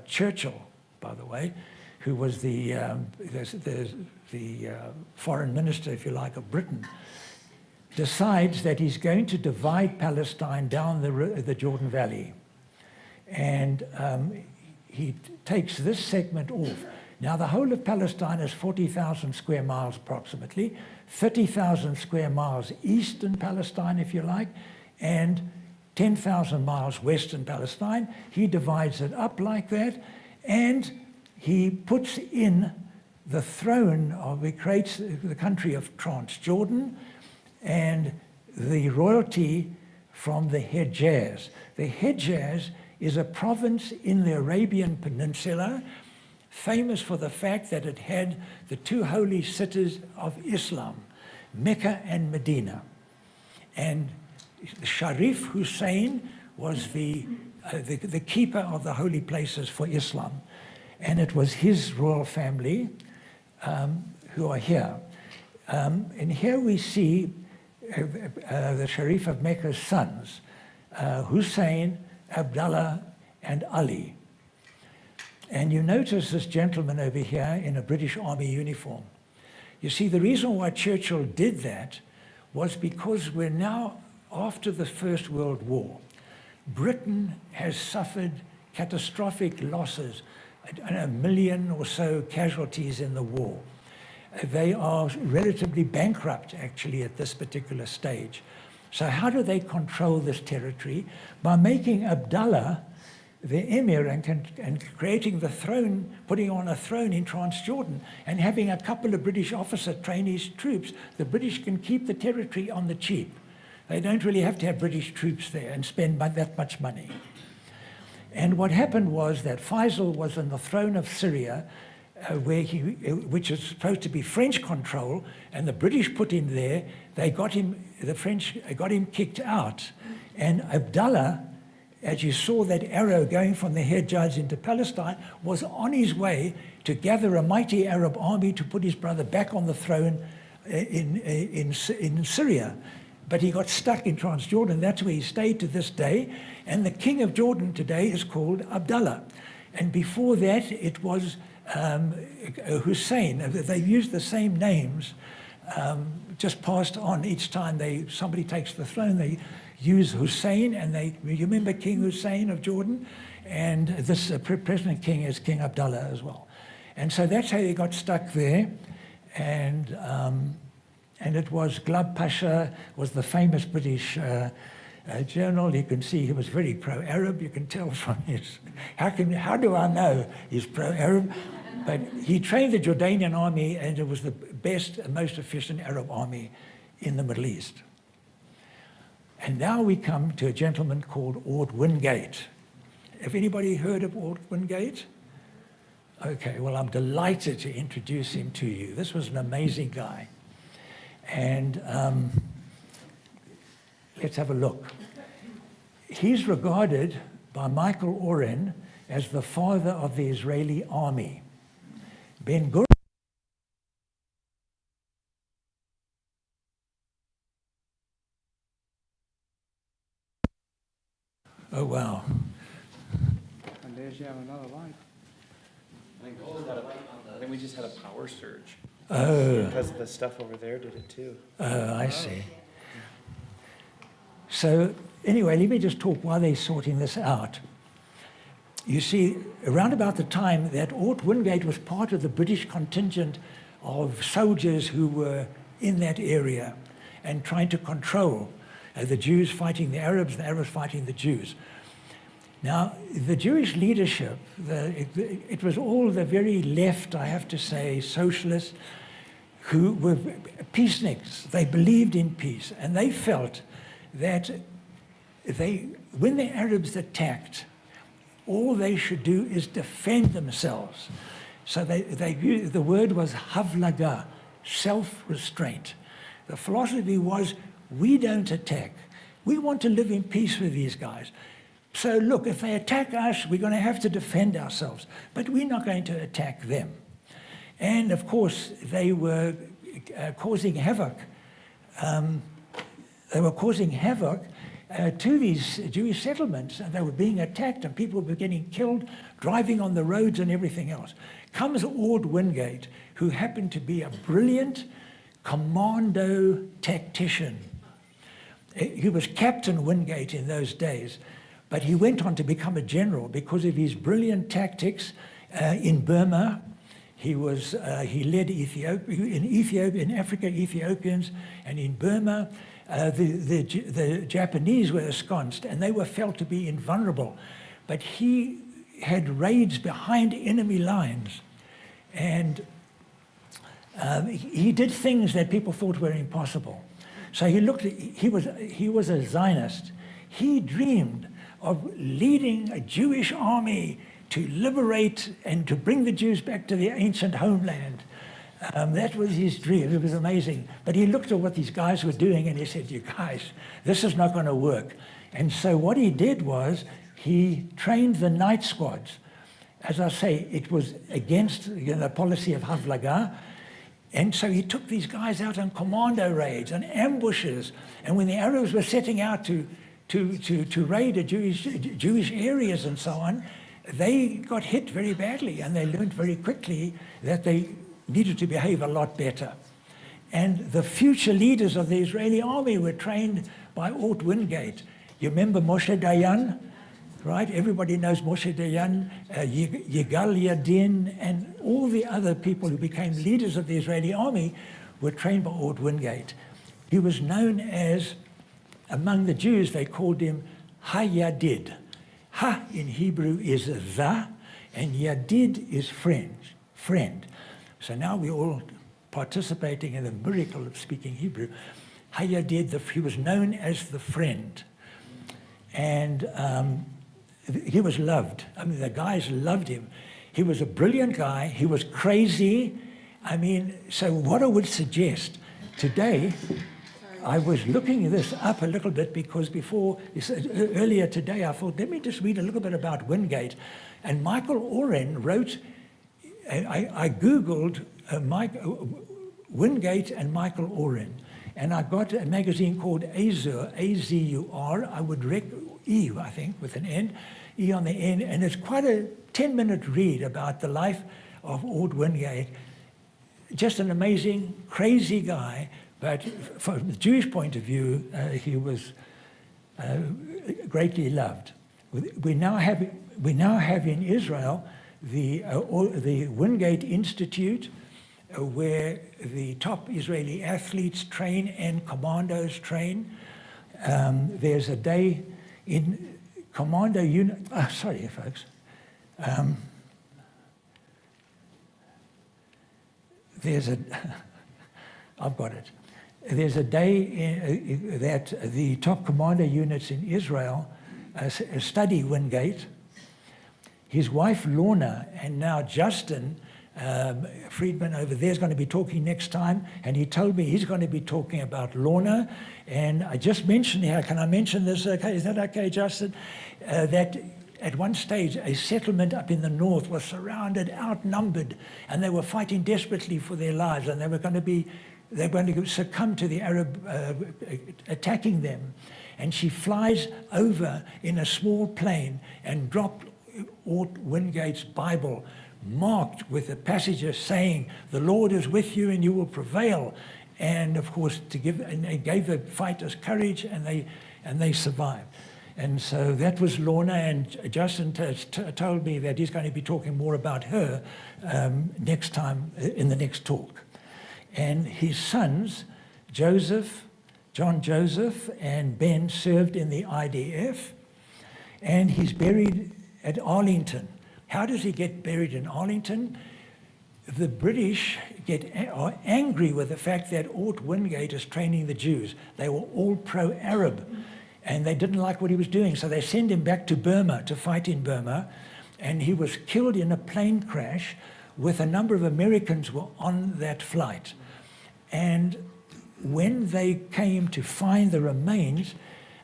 Churchill, by the way, who was the foreign minister, if you like, of Britain, decides that he's going to divide Palestine down the Jordan Valley. And he takes this segment off. Now, the whole of Palestine is 40,000 square miles approximately, 30,000 square miles eastern Palestine, if you like, and 10,000 miles western Palestine. He divides it up like that, and he puts in the throne of, he creates the country of Transjordan and the royalty from the Hejaz. The Hejaz is a province in the Arabian Peninsula, famous for the fact that it had the two holy cities of Islam, Mecca and Medina. And Sharif Hussein was the keeper of the holy places for Islam. And it was his royal family who are here. And here we see the Sharif of Mecca's sons, Hussein, Abdullah, and Ali. And you notice this gentleman over here in a British Army uniform. You see, the reason why Churchill did that was because we're now after the First World War. Britain has suffered catastrophic losses, 1 million or so casualties in the war. They are relatively bankrupt, actually, at this particular stage. So how do they control this territory? By making Abdullah the emir and creating the throne, putting on a throne in Transjordan, and having a couple of British officers train his troops. The British can keep the territory on the cheap. They don't really have to have British troops there and spend that much money. And what happened was that Faisal was on the throne of Syria, which is supposed to be French control, and the British put him there. The French got him kicked out. And Abdullah, as you saw that arrow going from the Hejaz into Palestine, was on his way to gather a mighty Arab army to put his brother back on the throne in Syria. But he got stuck in Transjordan. That's where he stayed to this day. And the king of Jordan today is called Abdullah. And before that, it was Hussein. They used the same names, just passed on each time somebody takes the throne. They use Hussein, and you remember King Hussein of Jordan? And this present king is King Abdullah as well. And so that's how they got stuck there. And it was Glub Pasha, was the famous British journal. You can see he was very pro-Arab. You can tell from his, how do I know he's pro-Arab? But he trained the Jordanian army, and it was the best and most efficient Arab army in the Middle East. And now we come to a gentleman called Ord Wingate. Have anybody heard of Ord Wingate? Okay, well, I'm delighted to introduce him to you. This was an amazing guy. And let's have a look. He's regarded by Michael Oren as the father of the Israeli army. Ben Gurion. Oh, wow. And there's you have another light. I think we just had a power surge. Oh. Because the stuff over there did it too. Oh, I see. So anyway, let me just talk while they're sorting this out. You see, around about the time that Ord Wingate was part of the British contingent of soldiers who were in that area and trying to control the Jews fighting the Arabs fighting the Jews. Now, the Jewish leadership, it was all the very left, I have to say, socialists, who were peaceniks. They believed in peace, and they felt that when the Arabs attacked, all they should do is defend themselves. So the word was havlaga, self-restraint. The philosophy was, we don't attack. We want to live in peace with these guys. So look, if they attack us, we're going to have to defend ourselves, but we're not going to attack them. And of course, they were causing havoc. To these Jewish settlements. And they were being attacked and people were getting killed, driving on the roads and everything else. Comes Ord Wingate, who happened to be a brilliant commando tactician. He was Captain Wingate in those days, but he went on to become a general because of his brilliant tactics in Burma. He led Ethiopia, in Africa, Ethiopians, and in Burma, the Japanese were ensconced, and they were felt to be invulnerable. But he had raids behind enemy lines, and he did things that people thought were impossible. So he was a Zionist. He dreamed of leading a Jewish army to liberate and to bring the Jews back to their ancient homeland. That was his dream. It was amazing. But he looked at what these guys were doing and he said, you guys, this is not going to work. And so what he did was he trained the night squads. As I say, it was against the policy of Havlaga. And so he took these guys out on commando raids and ambushes. And when the Arabs were setting out to raid Jewish areas and so on, they got hit very badly, and they learned very quickly that they needed to behave a lot better. And the future leaders of the Israeli army were trained by Ord Wingate. You remember Moshe Dayan, right? Everybody knows Moshe Dayan, Yigal Yadin, and all the other people who became leaders of the Israeli army were trained by Ord Wingate. He was known as, among the Jews, they called him Ha-Yadid. Ha in Hebrew is the, and Yadid is friend. So now we're all participating in the miracle of speaking Hebrew. Ha-Yadid, he was known as the friend. And he was loved. I mean, the guys loved him. He was a brilliant guy. He was crazy. I mean, so what I would suggest today, I was looking this up a little bit because earlier today I thought, let me just read a little bit about Wingate. And Michael Oren wrote, I Googled Wingate and Michael Oren, and I got a magazine called Azur, A-Z-U-R, E, I think, with an N, E on the end, and it's quite a 10-minute read about the life of Ord Wingate. Just an amazing, crazy guy, but from the Jewish point of view, he was greatly loved. We now have in Israel the Wingate Institute, where the top Israeli athletes train and commandos train. There's a day in commando unit. Sorry, folks. I've got it. There's a day that the top commando units in Israel study Wingate. His wife Lorna and now Justin Friedman over there is going to be talking next time, and he told me he's going to be talking about Lorna. And I just mentioned here, can I mention this? Okay, is that okay, Justin? That at one stage a settlement up in the north was surrounded, outnumbered, and they were fighting desperately for their lives, and they were going to succumb to the Arab attacking them. And she flies over in a small plane and dropped Ord Wingate's Bible, marked with the passages saying, "The Lord is with you and you will prevail." And of course, they gave the fighters courage, and they survived. And so that was Lorna, and Justin told me that he's going to be talking more about her next time in the next talk. And his sons, John Joseph and Ben, served in the IDF, and he's buried at Arlington. How does he get buried in Arlington? The British are angry with the fact that Ord Wingate is training the Jews. They were all pro-Arab, and they didn't like what he was doing, so they send him back to Burma to fight in Burma, and he was killed in a plane crash with a number of Americans were on that flight. And when they came to find the remains,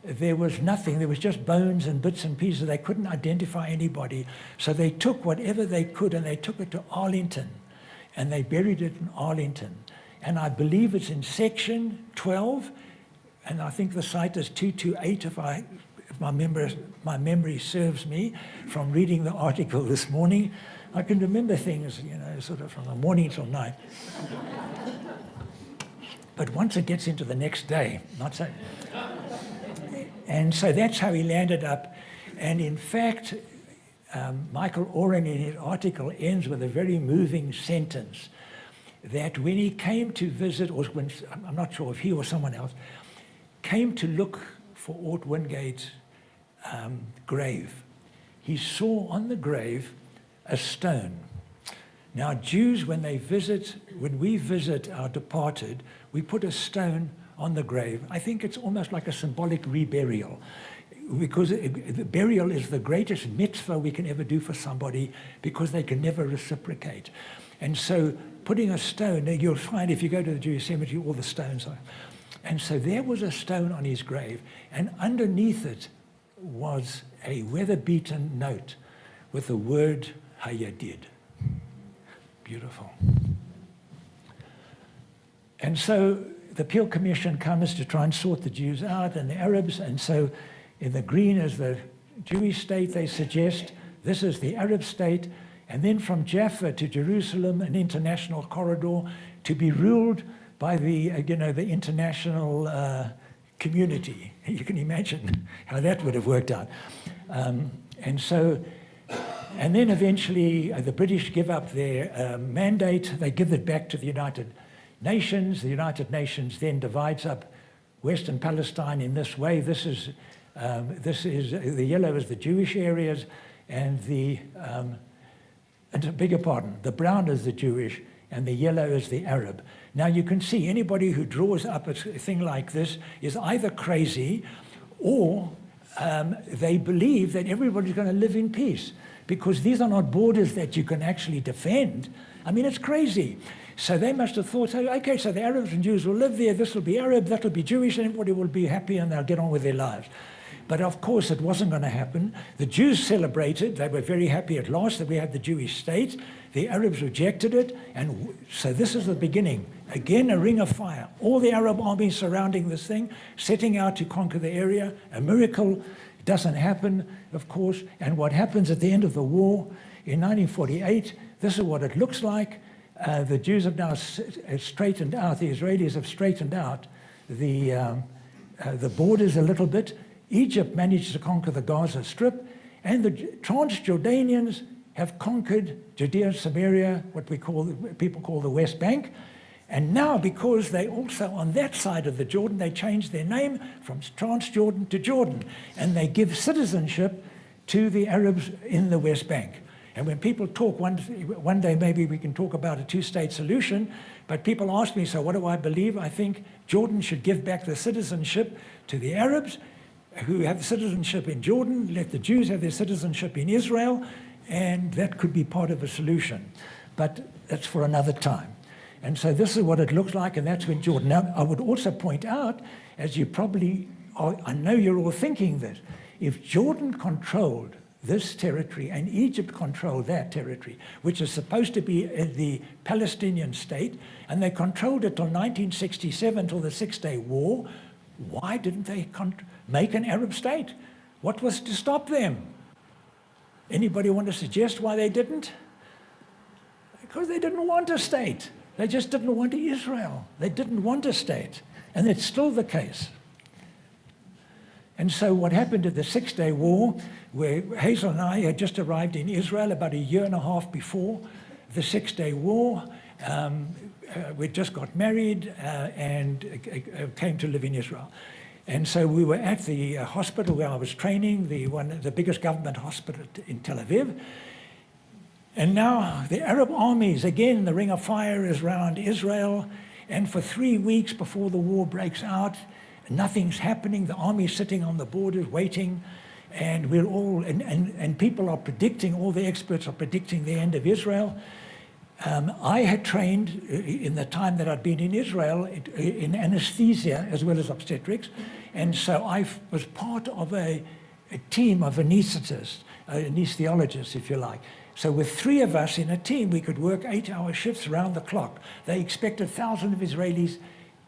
there was nothing. There was just bones and bits and pieces. They couldn't identify anybody. So they took whatever they could and they took it to Arlington. And they buried it in Arlington. And I believe it's in section 12. And I think the site is 228 if my memory serves me from reading the article this morning. I can remember things, you know, sort of from the morning till night. But once it gets into the next day, not so. And so that's how he landed up. And in fact, Michael Oren in his article ends with a very moving sentence that when he came to visit, or when, I'm not sure if he or someone else, came to look for Ort Wingate's grave, he saw on the grave a stone. Now, Jews, when we visit our departed, we put a stone on the grave. I think it's almost like a symbolic reburial, because the burial is the greatest mitzvah we can ever do for somebody, because they can never reciprocate. And so putting a stone, you'll find if you go to the Jewish cemetery, all the stones are. And so there was a stone on his grave, and underneath it was a weather-beaten note with the word Hayadid. Beautiful. And so the Peel Commission comes to try and sort the Jews out and the Arabs, and so in the green is the Jewish state, they suggest. This is the Arab state, and then from Jaffa to Jerusalem, an international corridor to be ruled by the international community. You can imagine how that would have worked out. And then eventually the British give up their mandate. They give it back to the United Nations. The United Nations then divides up Western Palestine in this way. This is the yellow is the Jewish areas, and the the brown is the Jewish, and the yellow is the Arab. Now you can see anybody who draws up a thing like this is either crazy, or they believe that everybody's going to live in peace, because these are not borders that you can actually defend. I mean, it's crazy. So they must have thought, okay, so the Arabs and Jews will live there, this will be Arab, that will be Jewish, and everybody will be happy and they'll get on with their lives. But of course, it wasn't going to happen. The Jews celebrated. They were very happy at last that we had the Jewish state. The Arabs rejected it. And so this is the beginning. Again, a ring of fire. All the Arab armies surrounding this thing, setting out to conquer the area. A miracle doesn't happen, of course. And what happens at the end of the war in 1948, this is what it looks like. The Jews have now straightened out, the Israelis have straightened out the borders a little bit. Egypt managed to conquer the Gaza Strip, and the Transjordanians have conquered Judea, Samaria, what people call the West Bank. And now, because they also on that side of the Jordan, they changed their name from Transjordan to Jordan, and they give citizenship to the Arabs in the West Bank. And when people talk, one day maybe we can talk about a two-state solution, but people ask me, so what do I believe? I think Jordan should give back the citizenship to the Arabs, who have citizenship in Jordan, let the Jews have their citizenship in Israel, and that could be part of a solution. But that's for another time. And so this is what it looks like, and that's when Jordan. Now, I would also point out, as you probably are, I know you're all thinking this, if Jordan controlled this territory and Egypt controlled that territory, which is supposed to be the Palestinian state, and they controlled it till 1967, till the Six-Day War, why didn't they make an Arab state? What was to stop them? Anybody want to suggest why they didn't? Because they didn't want a state. They just didn't want Israel. They didn't want a state. And it's still the case. And so what happened at the Six-Day War, where Herzl and I had just arrived in Israel about a year and a half before the Six-Day War. We'd just got married and came to live in Israel. And so we were at the hospital where I was training, the biggest government hospital in Tel Aviv. And now the Arab armies, again, the ring of fire is around Israel. And for 3 weeks before the war breaks out, nothing's happening. The army's sitting on the borders waiting. And we're all, and people are predicting, all the experts are predicting the end of Israel. I had trained in the time that I'd been in Israel in anesthesia as well as obstetrics, and so I was part of a team of anesthetists, anesthesiologists, if you like. So with 3 of us in a team, we could work 8-hour shifts around the clock. They expected thousands of Israelis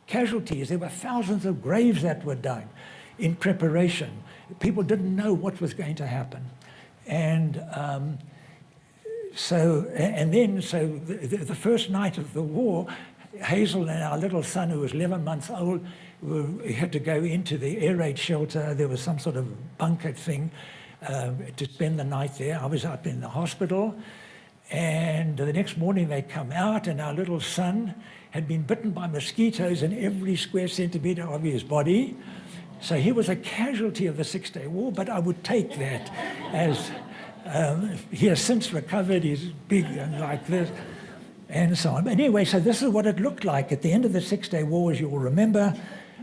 casualties. There were thousands of graves that were done in preparation. People didn't know what was going to happen. And so the first night of the war, Herzl and our little son, who was 11 months old, we had to go into the air raid shelter. There was some sort of bunker thing to spend the night there. I was up in the hospital, and the next morning they come out, and our little son had been bitten by mosquitoes in every square centimeter of his body. So he was a casualty of the Six-Day War, but I would take that as he has since recovered. He's big and like this, and so on. But anyway, so this is what it looked like at the end of the Six-Day War, as you will remember.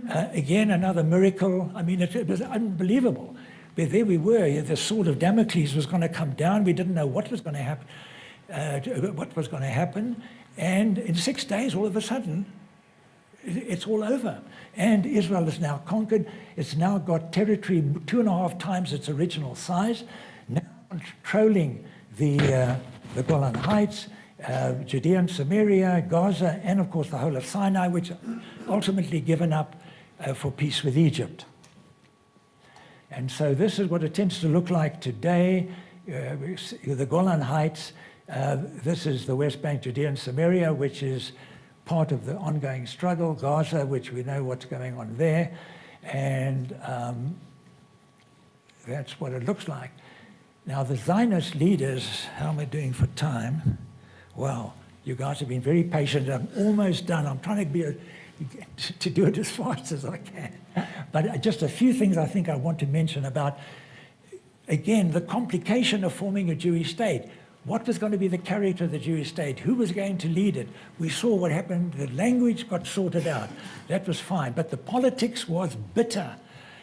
Again, another miracle. I mean, it was unbelievable. But there we were. The sword of Damocles was going to come down. We didn't know what was going to happen. And in 6 days, all of a sudden, it's all over. And Israel is now conquered. It's now got territory 2.5 times its original size, now controlling the Golan Heights, Judea and Samaria, Gaza, and of course the whole of Sinai, which ultimately given up for peace with Egypt. And so this is what it tends to look like today. The Golan Heights, this is the West Bank, Judea and Samaria, which is part of the ongoing struggle. Gaza, which we know what's going on there. And that's what it looks like. Now the Zionist leaders, how am I doing for time? Well, you guys have been very patient. I'm almost done. I'm trying to do it as fast as I can. But just a few things I think I want to mention about, again, the complication of forming a Jewish state. What was going to be the character of the Jewish state? Who was going to lead it? We saw what happened. The language got sorted out. That was fine. But the politics was bitter.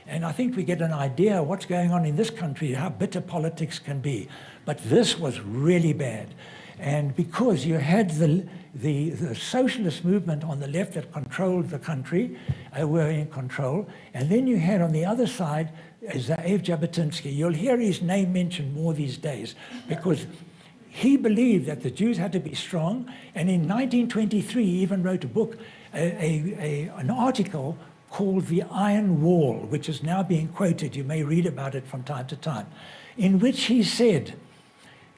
And I think we get an idea of what's going on in this country, how bitter politics can be. But this was really bad. And because you had the socialist movement on the left that controlled the country, were in control, and then you had on the other side Ze'ev Jabotinsky. You'll hear his name mentioned more these days because he believed that the Jews had to be strong, and in 1923 he even wrote a book, an article called The Iron Wall, which is now being quoted. You may read about it from time to time, in which he said,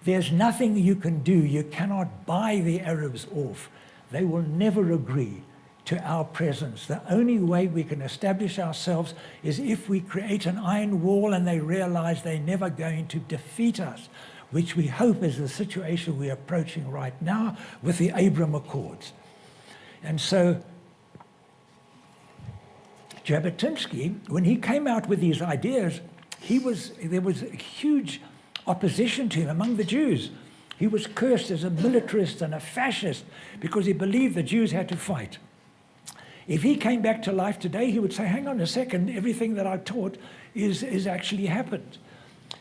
there's nothing you can do. You cannot buy the Arabs off. They will never agree to our presence. The only way we can establish ourselves is if we create an iron wall and they realize they're never going to defeat us, which we hope is the situation we're approaching right now with the Abraham Accords. And so Jabotinsky, when he came out with these ideas, there was a huge opposition to him among the Jews. He was cursed as a militarist and a fascist because he believed the Jews had to fight. If he came back to life today, he would say, hang on a second, everything that I taught is actually happened.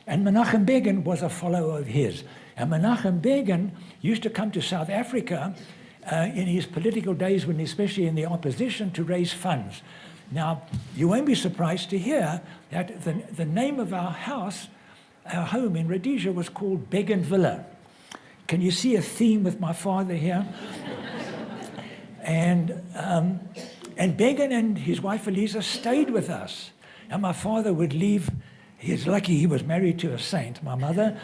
And Menachem Begin was a follower of his. And Menachem Begin used to come to South Africa in his political days, when especially in the opposition, to raise funds. Now, you won't be surprised to hear that the name of our house, our home in Rhodesia, was called Begin Villa. Can you see a theme with my father here? And Begin and his wife Eliza stayed with us. And my father would leave. He's lucky he was married to a saint, my mother,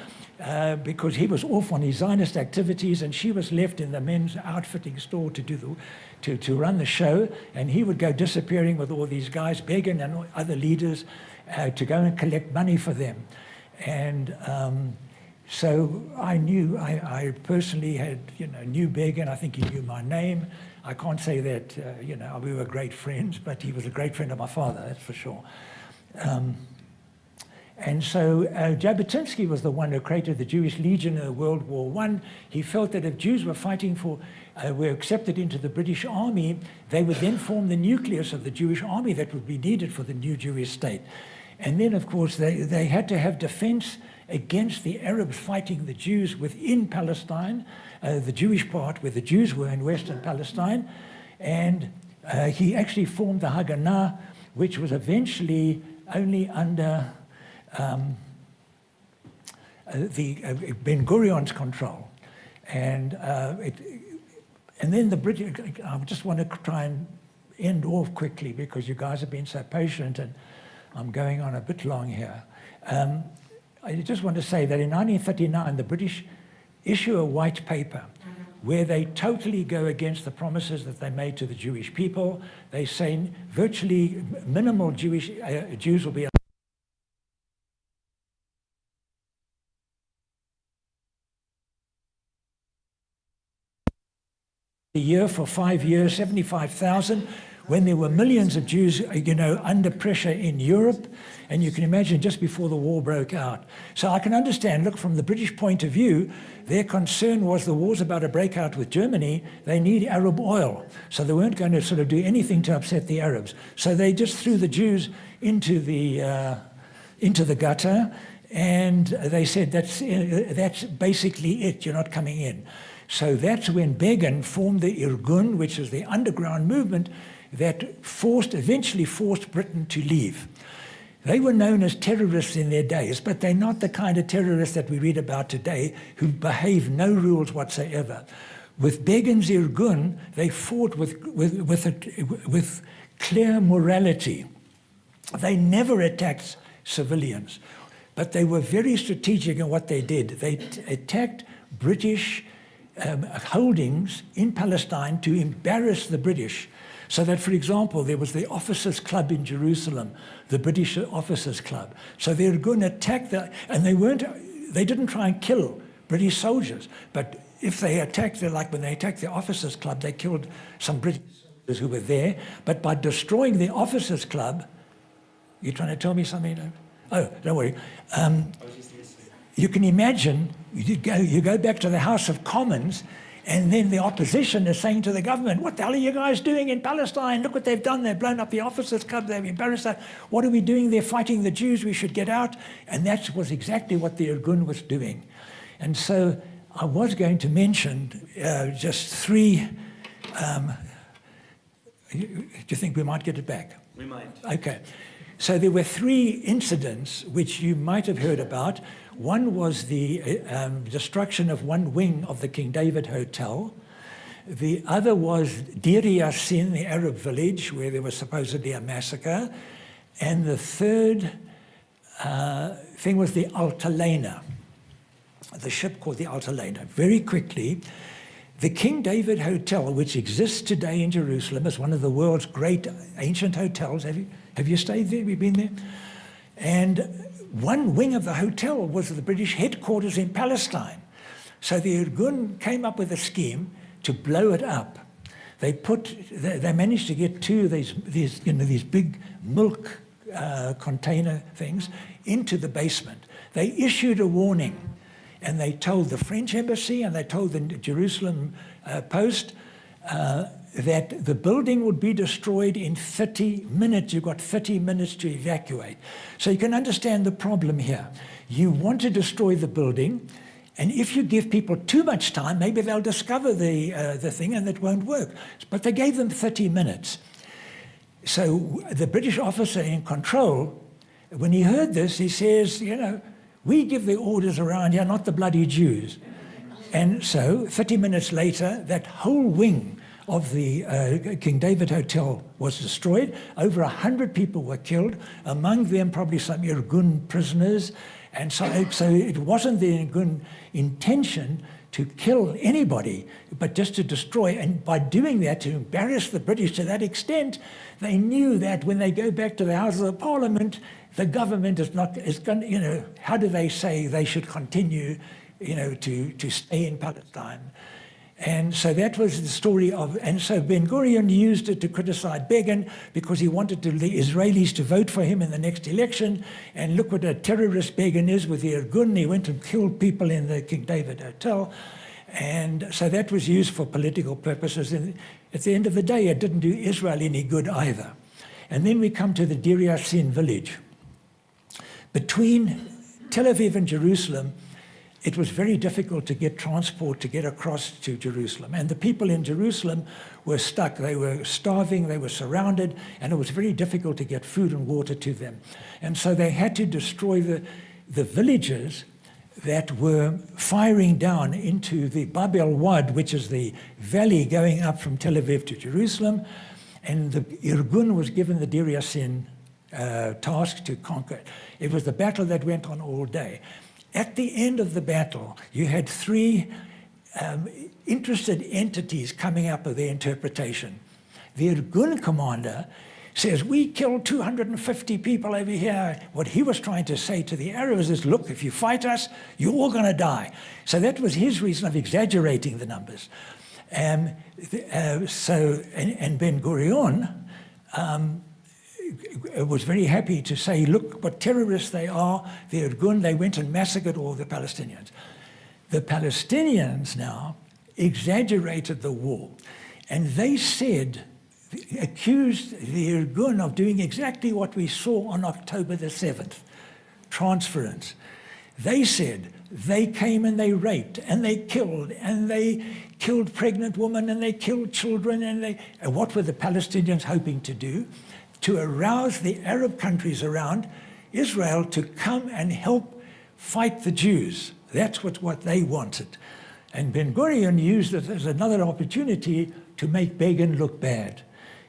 because he was off on his Zionist activities, and she was left in the men's outfitting store to run the show, and he would go disappearing with all these guys, Begin and other leaders, to go and collect money for them. And so I personally knew Begin. I think he knew my name. I can't say that, we were great friends, but he was a great friend of my father, that's for sure. And so Jabotinsky was the one who created the Jewish Legion in World War I. He felt that if Jews were fighting were accepted into the British Army, they would then form the nucleus of the Jewish army that would be needed for the new Jewish state. And then, of course, they had to have defense against the Arabs fighting the Jews within Palestine, the Jewish part where the Jews were in Western Palestine. And he actually formed the Haganah, which was eventually only under Ben Gurion's control. And then the British, I just want to try and end off quickly because you guys have been so patient and I'm going on a bit long here. I just want to say that in 1939, the British issue a white paper where they totally go against the promises that they made to the Jewish people. They say virtually minimal Jews will be a year for 5 years, 75,000, when there were millions of Jews, under pressure in Europe, and you can imagine just before the war broke out. So I can understand, look, from the British point of view, their concern was the war's about to break out with Germany, they need Arab oil. So they weren't going to sort of do anything to upset the Arabs. So they just threw the Jews into the gutter, and they said, that's basically it, you're not coming in. So that's when Begin formed the Irgun, which is the underground movement that eventually forced Britain to leave. They were known as terrorists in their days, but they're not the kind of terrorists that we read about today who behave no rules whatsoever. With Begin's Irgun, they fought with clear morality. They never attacked civilians, but they were very strategic in what they did. They attacked British holdings in Palestine to embarrass the British. So that, for example, there was the Officers' Club in Jerusalem, the British Officers' Club. So they were going to attack that, and they didn't try and kill British soldiers. But if they attacked, like when they attacked the Officers' Club, they killed some British soldiers who were there. But by destroying the Officers' Club, you're trying to tell me something? Oh, don't worry. You can imagine, you go back to the House of Commons, and then the opposition is saying to the government, what the hell are you guys doing in Palestine? Look what they've done. They've blown up the Officers' Club. They've embarrassed us. What are we doing? They're fighting the Jews. We should get out. And that was exactly what the Irgun was doing. And so I was going to mention just three. Do you think we might get it back? We might. Okay. So there were three incidents which you might have heard about. One was the destruction of one wing of the King David Hotel. The other was Deir Yassin, the Arab village, where there was supposedly a massacre. And the third thing was the Altalena, the ship called the Altalena. Very quickly, the King David Hotel, which exists today in Jerusalem, is one of the world's great ancient hotels. Have you stayed there? Have you been there? And one wing of the hotel was the British headquarters in Palestine. So the Irgun came up with a scheme to blow it up. They managed to get two of these big milk container things into the basement. They issued a warning, and they told the French embassy and they told the Jerusalem Post that the building would be destroyed in 30 minutes. You've got 30 minutes to evacuate. So you can understand the problem here. You want to destroy the building, and if you give people too much time, maybe they'll discover the thing and it won't work. But they gave them 30 minutes. So the British officer in control, when he heard this, he says, we give the orders around here, not the bloody Jews. And so 30 minutes later, that whole wing of the King David Hotel was destroyed. Over 100 people were killed, among them probably some Irgun prisoners. And so it wasn't the Irgun intention to kill anybody, but just to destroy. And by doing that, to embarrass the British to that extent, they knew that when they go back to the Houses of Parliament, the government is going to, how do they say they should continue, to stay in Palestine? And so that was the story of, and so Ben Gurion used it to criticize Begin because he wanted the Israelis to vote for him in the next election. And look what a terrorist Begin is with the Irgun. He went and killed people in the King David Hotel. And so that was used for political purposes. And at the end of the day, it didn't do Israel any good either. And then we come to the Deir Yassin village. Between Tel Aviv and Jerusalem, it was very difficult to get transport to get across to Jerusalem. And the people in Jerusalem were stuck. They were starving, they were surrounded, and it was very difficult to get food and water to them. And so they had to destroy the villages that were firing down into the Bab el-Wad, which is the valley going up from Tel Aviv to Jerusalem. And the Irgun was given the Dir Yassin task to conquer it. It was the battle that went on all day. At the end of the battle, you had three interested entities coming up with their interpretation. The Irgun commander says, we killed 250 people over here. What he was trying to say to the Arabs is, look, if you fight us, you're all going to die. So that was his reason of exaggerating the numbers. And Ben-Gurion was very happy to say, look what terrorists they are. The Irgun, they went and massacred all the Palestinians. The Palestinians now exaggerated the war. And they said, accused the Irgun of doing exactly what we saw on October the 7th, transference. They said they came and they raped and they killed pregnant women and they killed children and what were the Palestinians hoping to do? To arouse the Arab countries around Israel to come and help fight the Jews. That's what they wanted. And Ben-Gurion used it as another opportunity to make Begin look bad.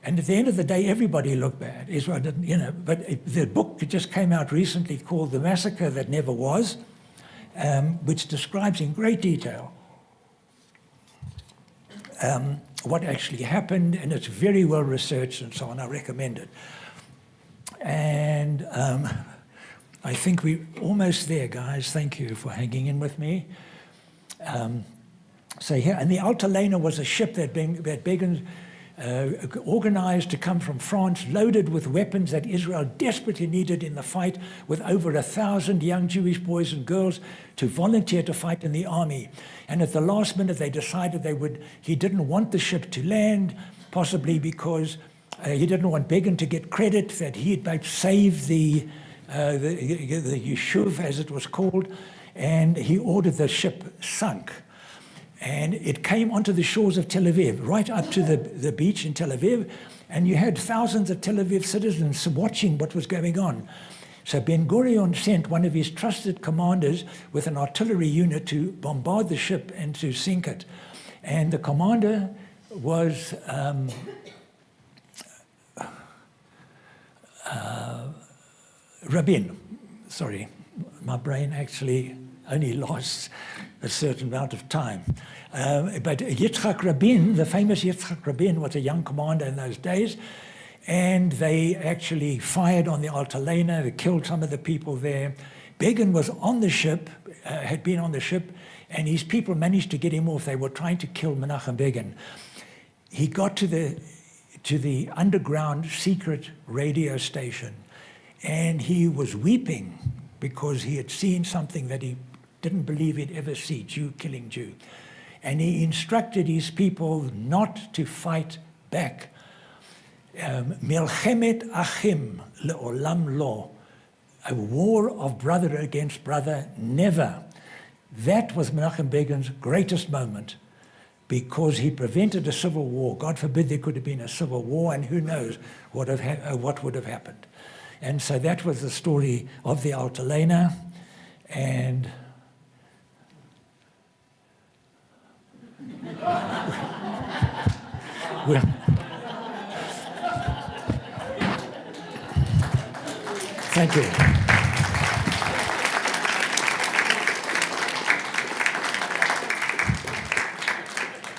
And at the end of the day, everybody looked bad. Israel didn't, but the book just came out recently called The Massacre That Never Was, which describes in great detail what actually happened, and it's very well researched and so on. I recommend it. And I think we're almost there, guys. Thank you for hanging in with me. So here, and the Altalena was a ship that Begin organized to come from France, loaded with weapons that Israel desperately needed in the fight, with over 1,000 young Jewish boys and girls to volunteer to fight in the army. And at the last minute, they decided he didn't want the ship to land, possibly because he didn't want Begin to get credit that he had saved the Yishuv, as it was called, and he ordered the ship sunk. And it came onto the shores of Tel Aviv, right up to the beach in Tel Aviv, and you had thousands of Tel Aviv citizens watching what was going on. So Ben-Gurion sent one of his trusted commanders with an artillery unit to bombard the ship and to sink it. And the commander was Rabin. Sorry, my brain actually only lasts a certain amount of time. But Yitzhak Rabin, the famous Yitzhak Rabin, was a young commander in those days, and they actually fired on the Altalena. They killed some of the people there. Begin was on the ship, had been on the ship, and his people managed to get him off. They were trying to kill Menachem Begin. He got to the underground secret radio station, and he was weeping because he had seen something that he didn't believe he'd ever see, Jew killing Jew. And he instructed his people not to fight back. Melchemet achim le'olam lo. A war of brother against brother, never. That was Menachem Begin's greatest moment, because he prevented a civil war. God forbid there could have been a civil war, and who knows what would have happened. And so that was the story of the Altalena. And well, thank you.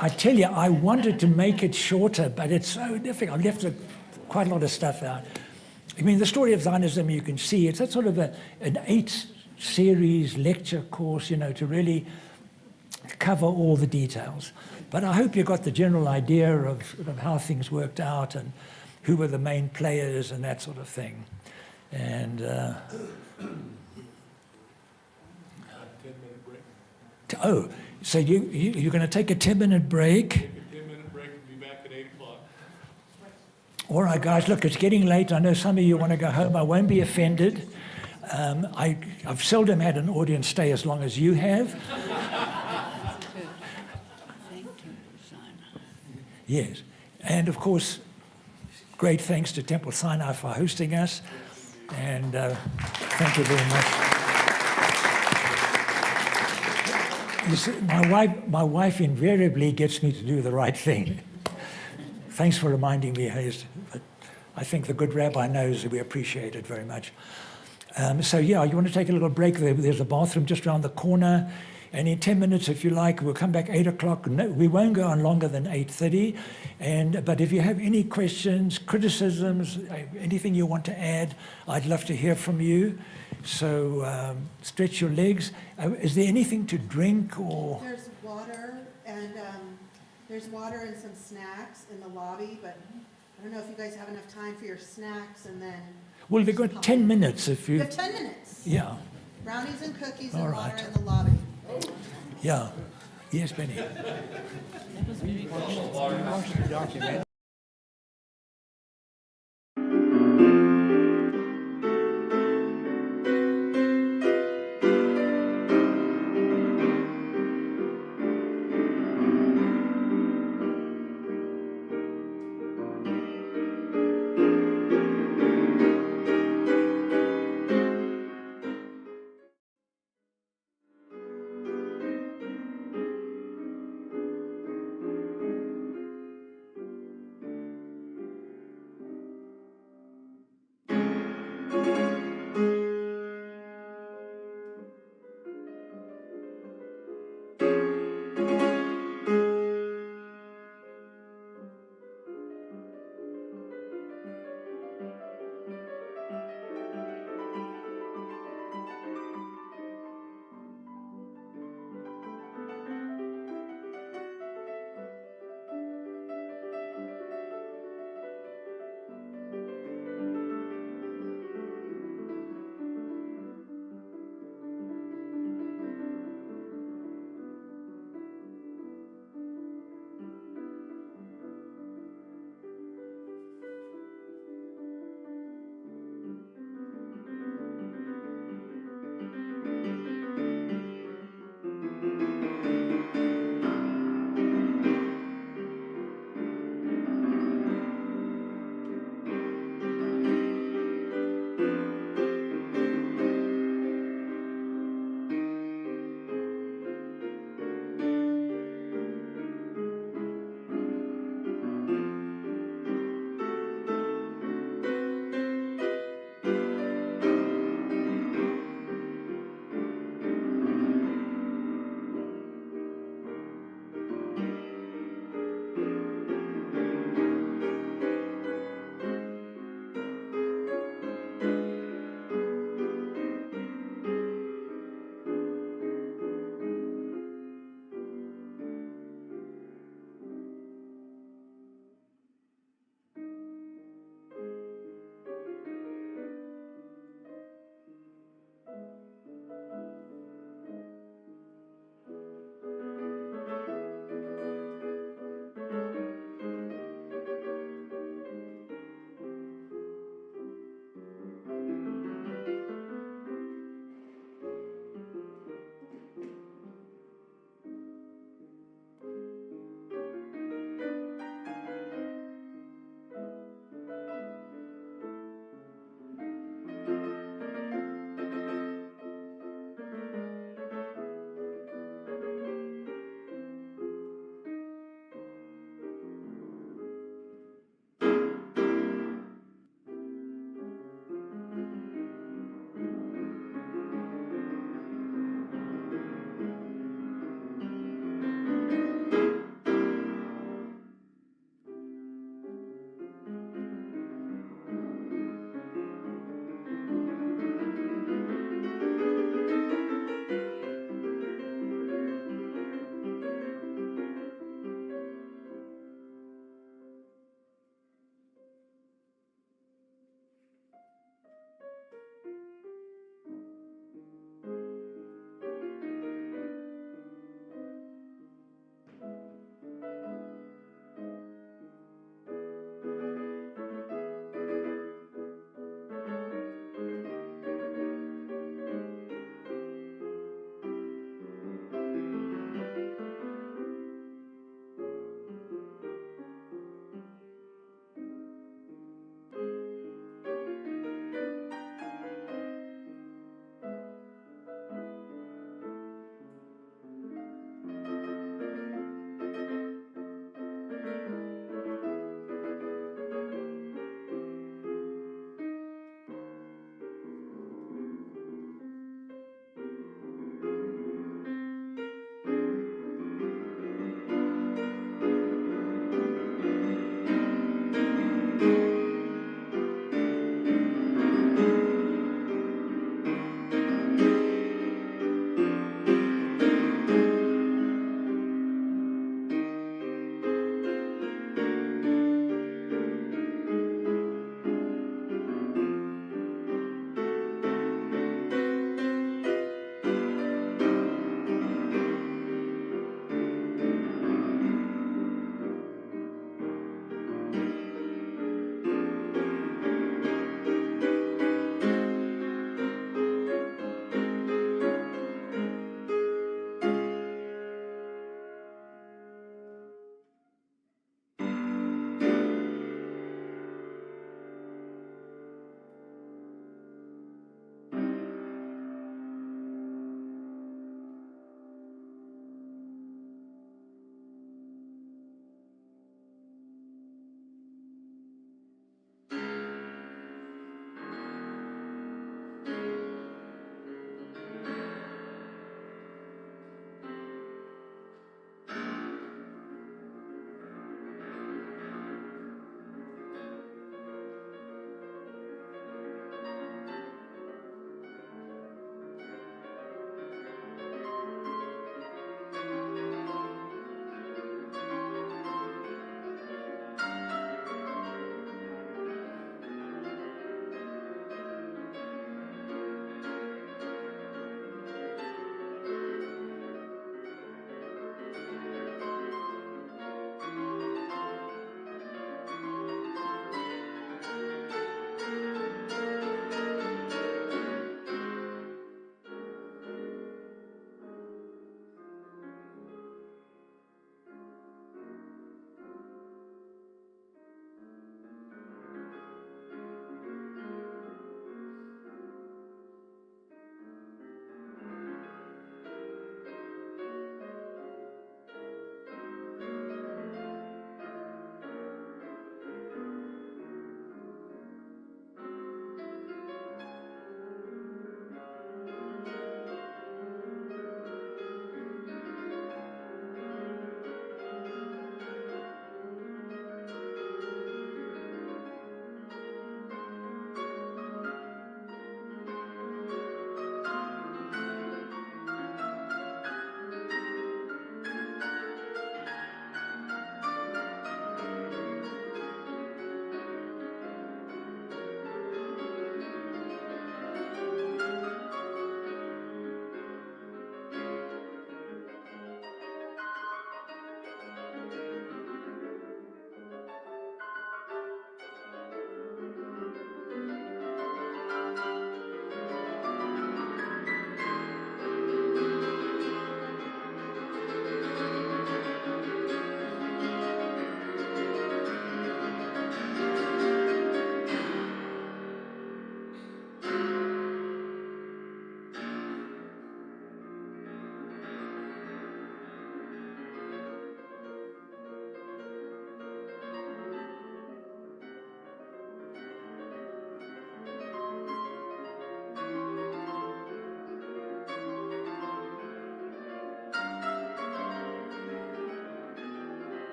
I tell you, I wanted to make it shorter, but it's so difficult. I left quite a lot of stuff out. I mean, the story of Zionism, you can see, it's a sort of an 8-series lecture course, to really cover all the details. But I hope you got the general idea of how things worked out and who were the main players and that sort of thing. And 10-minute break. oh, so you're going to take a 10-minute break? Take a 10-minute break and be back at 8 o'clock. All right, guys, look, it's getting late. I know some of you want to go home. I won't be offended. I've seldom had an audience stay as long as you have. Thank you, Simon. Yes. And of course, great thanks to Temple Sinai for hosting us. And thank you very much. You see, my wife invariably gets me to do the right thing. Thanks for reminding me, Hayes. But I think the good rabbi knows that we appreciate it very much. So yeah, you want to take a little break? There's a bathroom just around the corner. And in 10 minutes, if you like, we'll come back 8 o'clock. No, we won't go on longer than 8:30. But if you have any questions, criticisms, anything you want to add, I'd love to hear from you. So stretch your legs. Is there anything to drink or? There's water and some snacks in the lobby, but I don't know if you guys have enough time for your snacks and then. Well, they've got 10 minutes if You you. have 10 minutes. Yeah, Brownies and cookies All and right. water in the lobby. yeah. Yes, Benny. Watch the document.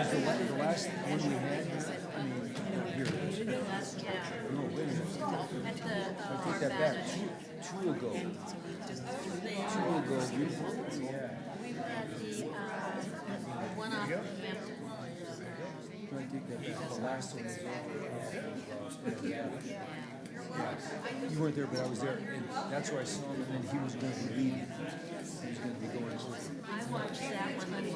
The last one we had, I mean, here, no, wait a minute. I take that back, two ago. One off the I take that back, the last one. You weren't there, but I was there, and that's where I saw him, and then he was going to leave. He was going to be going over. I watched that one. It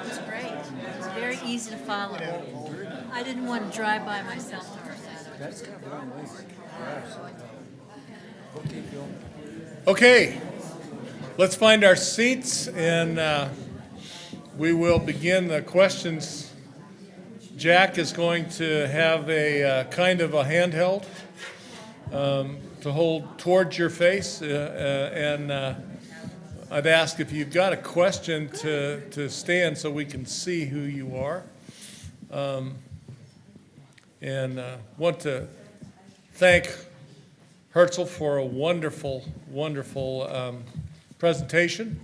was great. It was very easy to follow. I didn't want to drive by myself to our center. That's kind of a long way. Okay, Phil. Okay, let's find our seats, and we will begin the questions. Jack is going to have a kind of a handheld to hold towards your face, and I'd ask if you've got a question to stand so we can see who you are. And want to thank Herzl for a wonderful, wonderful presentation.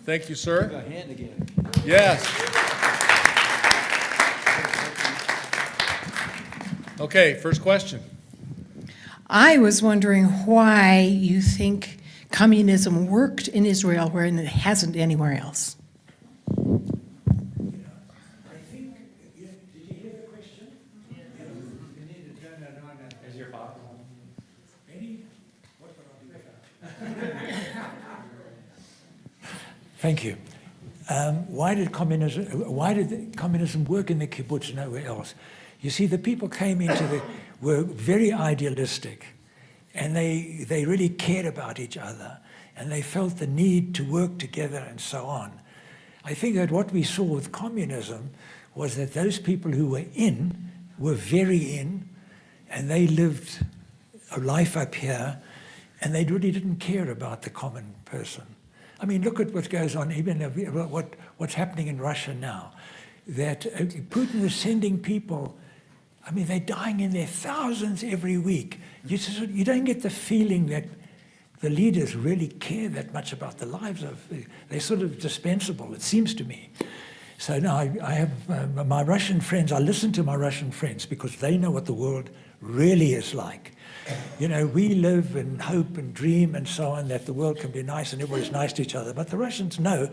Thank you, sir. Got a hand again. Yes. Okay, first question. I was wondering why you think communism worked in Israel where it hasn't anywhere else. I think, did you hear the question? You need to turn that on. Is your box on? Benny, what would I do without? Thank you. Why did communism work in the kibbutz and nowhere else? You see, the people came were very idealistic, and they really cared about each other, and they felt the need to work together and so on. I think that what we saw with communism was that those people who were in were very in, and they lived a life up here, and they really didn't care about the common person. I mean, look at what goes on, even what's happening in Russia now, that Putin is sending people. I mean, they're dying in their thousands every week. You don't get the feeling that the leaders really care that much about the lives of. They're sort of dispensable, it seems to me. So now I have my Russian friends. I listen to my Russian friends because they know what the world really is like. You know, we live and hope and dream and so on that the world can be nice and everybody's nice to each other. But the Russians know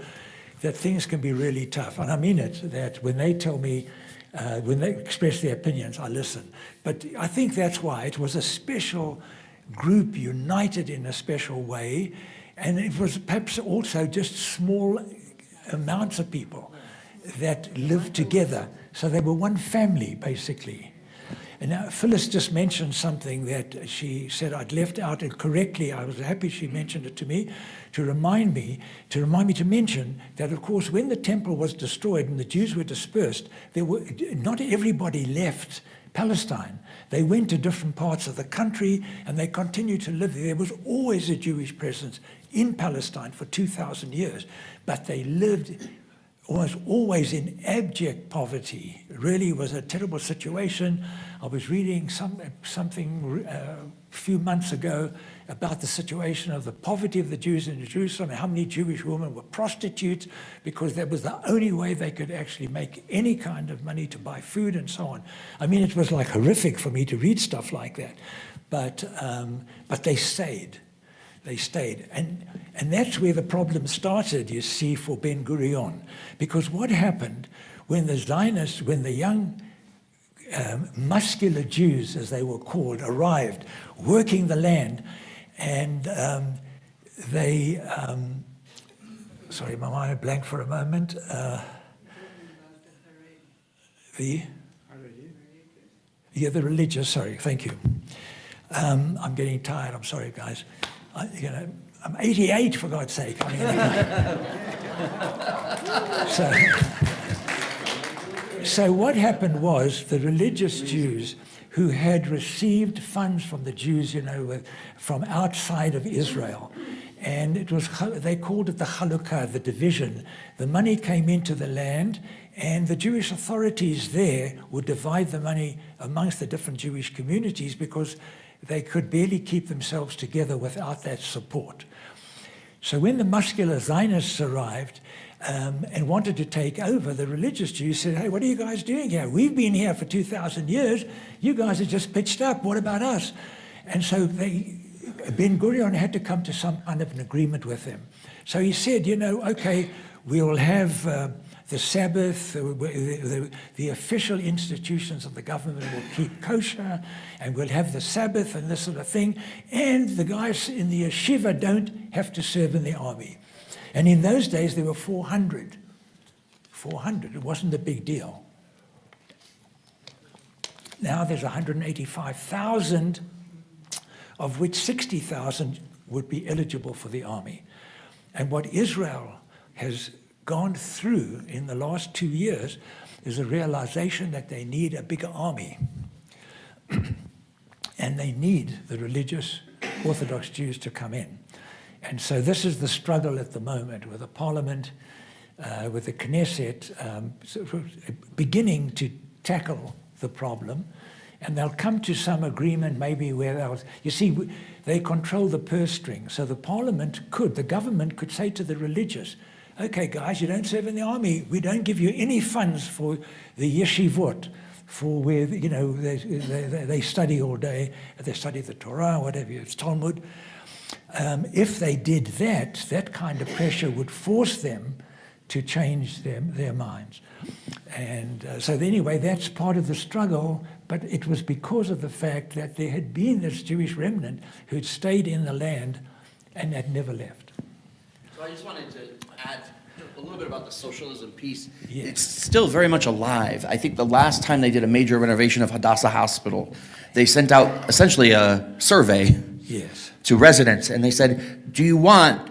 that things can be really tough. And I mean it, that when they tell me, when they express their opinions, I listen. But I think that's why it was a special group united in a special way. And it was perhaps also just small amounts of people that lived together. So they were one family, basically. And now Phyllis just mentioned something that she said I'd left out, and correctly, I was happy she mentioned it to me, to remind me to mention that, of course, when the temple was destroyed and the Jews were dispersed, not everybody left Palestine. They went to different parts of the country, and they continued to live there. There was always a Jewish presence in Palestine for 2,000 years, but they lived was always in abject poverty. It really was a terrible situation. I was reading something a few months ago about the situation of the poverty of the Jews in Jerusalem, and how many Jewish women were prostitutes because that was the only way they could actually make any kind of money to buy food and so on. I mean, it was like horrific for me to read stuff like that. But they stayed. They stayed. And that's where the problem started, you see, for Ben-Gurion. Because what happened when the Zionists, when the young muscular Jews, as they were called, arrived, working the land, and sorry, my mind blanked for a moment. The religious, sorry, thank you. I'm getting tired, I'm sorry, guys. I'm 88, for God's sake. I mean, so what happened was the religious Jews who had received funds from the Jews, from outside of Israel, and they called it the Chalukah, the division. The money came into the land, and the Jewish authorities there would divide the money amongst the different Jewish communities because they could barely keep themselves together without that support. So when the muscular Zionists arrived and wanted to take over, the religious Jews said, hey, what are you guys doing here? We've been here for 2,000 years. You guys are just pitched up. What about us? And so Ben-Gurion had to come to some kind of an agreement with them. So he said, okay, we'll have the Sabbath, the official institutions of the government will keep kosher, and we'll have the Sabbath and this sort of thing, and the guys in the yeshiva don't have to serve in the army. And in those days, there were 400. 400, it wasn't a big deal. Now there's 185,000, of which 60,000 would be eligible for the army. And what Israel has gone through in the last 2 years is a realization that they need a bigger army. And they need the religious Orthodox Jews to come in. And so this is the struggle at the moment with the parliament, with the Knesset, beginning to tackle the problem. And they'll come to some agreement maybe where they control the purse string. So the government could say to the religious, okay, guys, you don't serve in the army. We don't give you any funds for the yeshivot, for where they study all day. They study the Torah, whatever, it's Talmud. If they did that kind of pressure would force them to change their minds. And so anyway, that's part of the struggle, but it was because of the fact that there had been this Jewish remnant who'd stayed in the land and had never left. So I just wanted to add a little bit about the socialism piece. Yes. It's still very much alive. I think the last time they did a major renovation of Hadassah Hospital, they sent out essentially a survey Yes. to residents, and they said, do you want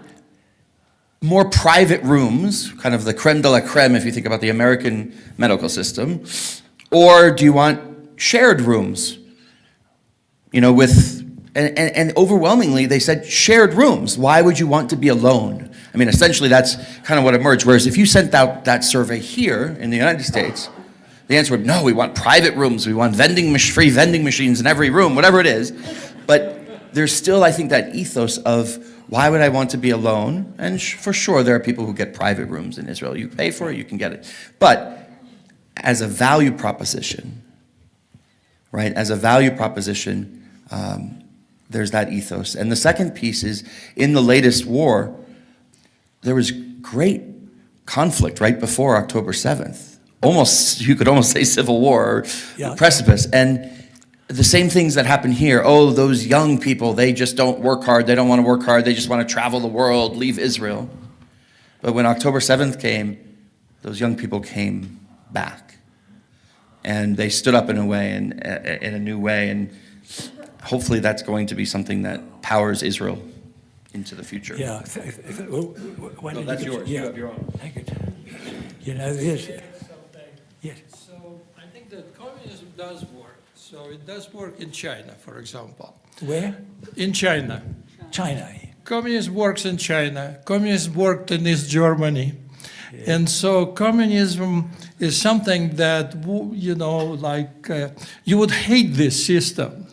more private rooms, kind of the creme de la creme if you think about the American medical system, or do you want shared rooms? And overwhelmingly they said shared rooms. Why would you want to be alone? I mean, essentially that's kind of what emerged. Whereas if you sent out that survey here in the United States, the answer would, no, we want private rooms. We want free vending machines in every room, whatever it is. But there's still, I think, that ethos of why would I want to be alone? And for sure, there are people who get private rooms in Israel. You pay for it, you can get it. But as a value proposition, right? As a value proposition, there's that ethos. And the second piece is, in the latest war, there was great conflict right before October 7th. You could almost say civil war, or precipice. And the same things that happen here. Oh, those young people, they just don't work hard. They don't want to work hard. They just want to travel the world, leave Israel. But when October 7th came, those young people came back. And they stood up in a new way. And hopefully that's going to be something that powers Israel into the future. Yeah. No, that's yours. You have your own. Thank you. There's... Yes. So I think that communism does work. So it does work in China, for example. Where? In China. China. Communism works in China. Communism worked in East Germany. Yeah. And so communism is something that, you would hate this system,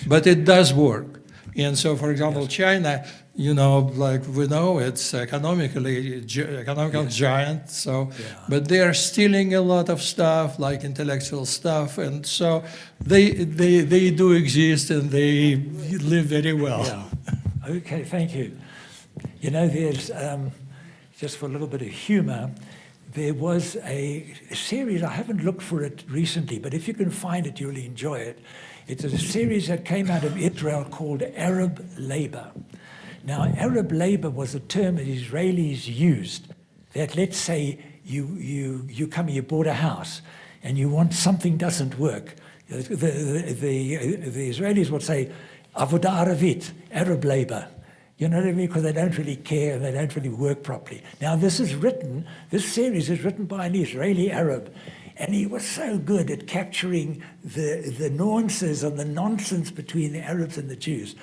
but it does work. And so, for example, China, like we know, it's economical giant. So, but they are stealing a lot of stuff, like intellectual stuff, and so they do exist and they live very well. Yeah. Okay, thank you. There's just for a little bit of humor. There was a series, I haven't looked for it recently, but if you can find it, you'll enjoy it. It's a series that came out of Israel called Arab labor. Now, Arab labor was a term that Israelis used, that let's say you come, you bought a house, and you want something doesn't work. The Israelis would say, Avodah Aravit, Arab labor. You know what I mean? Because they don't really care, they don't really work properly. Now, this series is written by an Israeli Arab, and he was so good at capturing the nuances and the nonsense between the Arabs and the Jews.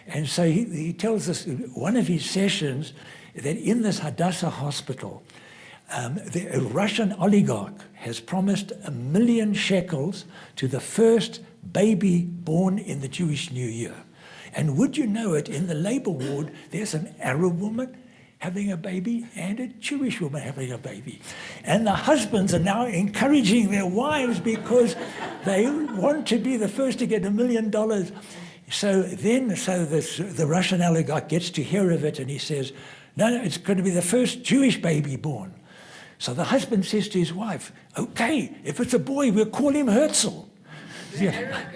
And so he tells us one of his sessions that in this Hadassah hospital, a Russian oligarch has promised 1 million shekels to the first baby born in the Jewish New Year. And would you know it, in the labor ward, there's an Arab woman having a baby and a Jewish woman having a baby. And the husbands are now encouraging their wives because they want to be the first to get $1 million. So the Russian oligarch gets to hear of it and he says, no, it's going to be the first Jewish baby born. So the husband says to his wife, okay, if it's a boy, we'll call him Herzl. Yeah.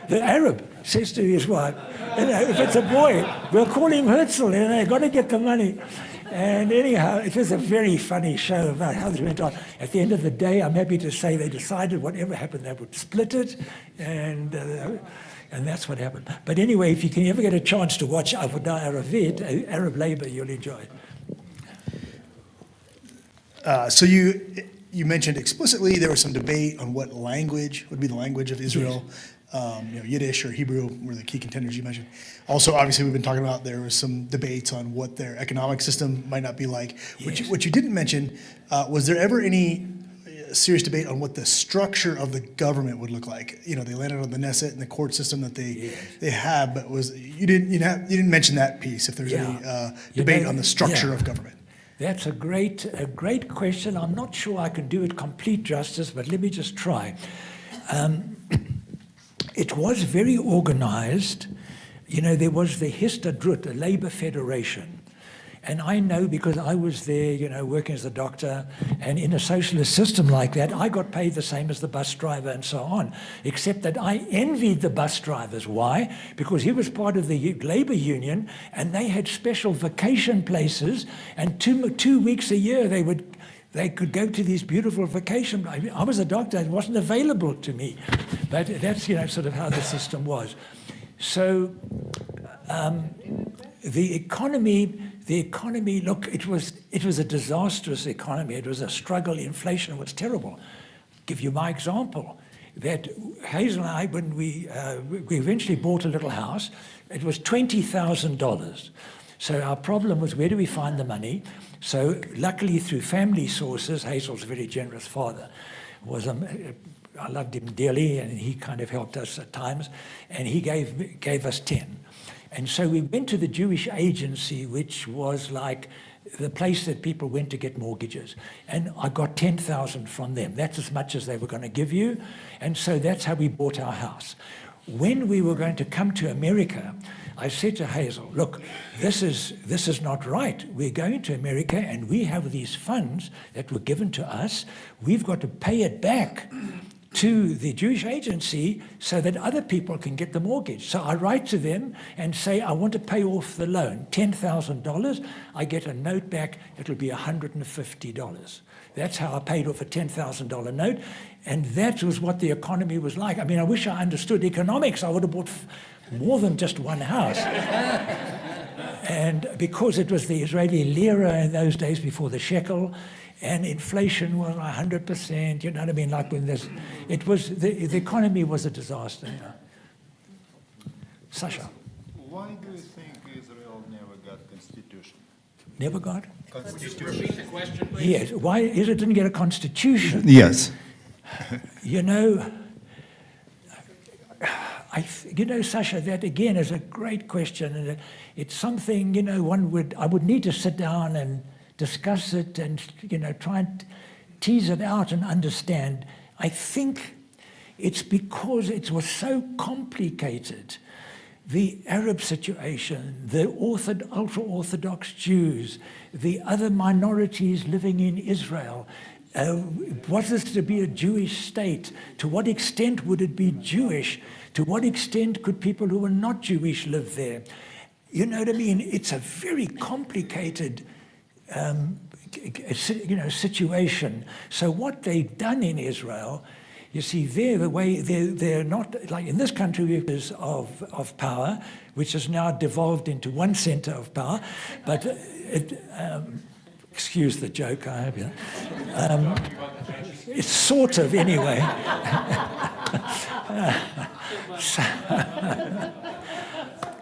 The Arab says to his wife, if it's a boy, we'll call him Herzl, and they've got to get the money. And anyhow, it was a very funny show about how this went on. At the end of the day, I'm happy to say they decided whatever happened, they would split it, and that's what happened. But anyway, if you can ever get a chance to watch Avodah Arabit, Arab labor, you'll enjoy it. So you mentioned explicitly there was some debate on what language would be the language of Israel. Yiddish or Hebrew were the key contenders you mentioned. Also, obviously, we've been talking about there was some debates on what their economic system might not be like. Yes. What you didn't mention, was there ever any serious debate on what the structure of the government would look like? They landed on the Knesset and the court system that they have, but you didn't mention that piece. If there's any debate on the structure of government. That's a great question. I'm not sure I can do it complete justice, but let me just try. It was very organized. There was the Histadrut, a labor federation. And I know because I was there, working as a doctor, and in a socialist system like that, I got paid the same as the bus driver and so on, except that I envied the bus drivers. Why? Because he was part of the labor union, and they had special vacation places, and two weeks a year they could go to these beautiful vacation. I was a doctor, it wasn't available to me. But that's, sort of how the system was. So the economy, look, it was a disastrous economy. It was a struggle. Inflation was terrible. Give you my example. That Hazel and I, when we eventually bought a little house, it was $20,000. So our problem was, where do we find the money? So luckily, through family sources, Hazel's a very generous father, I loved him dearly, and he kind of helped us at times, and he gave us 10. And so we went to the Jewish agency, which was like the place that people went to get mortgages. And I got 10,000 from them. That's as much as they were going to give you. And so that's how we bought our house. When we were going to come to America, I said to Hazel, look, this is not right. We're going to America and we have these funds that were given to us. We've got to pay it back to the Jewish agency so that other people can get the mortgage. So I write to them and say, I want to pay off the loan, $10,000. I get a note back, it'll be $150. That's how I paid off a $10,000 note. And that was what the economy was like. I mean, I wish I understood economics. I would have bought more than just one house. And because it was the Israeli lira in those days before the shekel, and inflation was 100%, you know what I mean? Like when the economy was a disaster. Sasha. Why do you think Israel never got constitution? Never got? Would you repeat the question, please? Yes. Why Israel didn't get a constitution? Yes. Sasha, that again is a great question, and it's something I would need to sit down and discuss it and try and tease it out and understand. I think it's because it was so complicated. The Arab situation, the ultra-Orthodox Jews, the other minorities living in Israel. Was this to be a Jewish state? To what extent would it be Jewish? To what extent could people who were not Jewish live there? You know what I mean? It's a very complicated situation. So what they've done in Israel You see, they're not, like in this country, we have of power, which has now devolved into one center of power, but excuse the joke, I hope you know. It's sort of, anyway.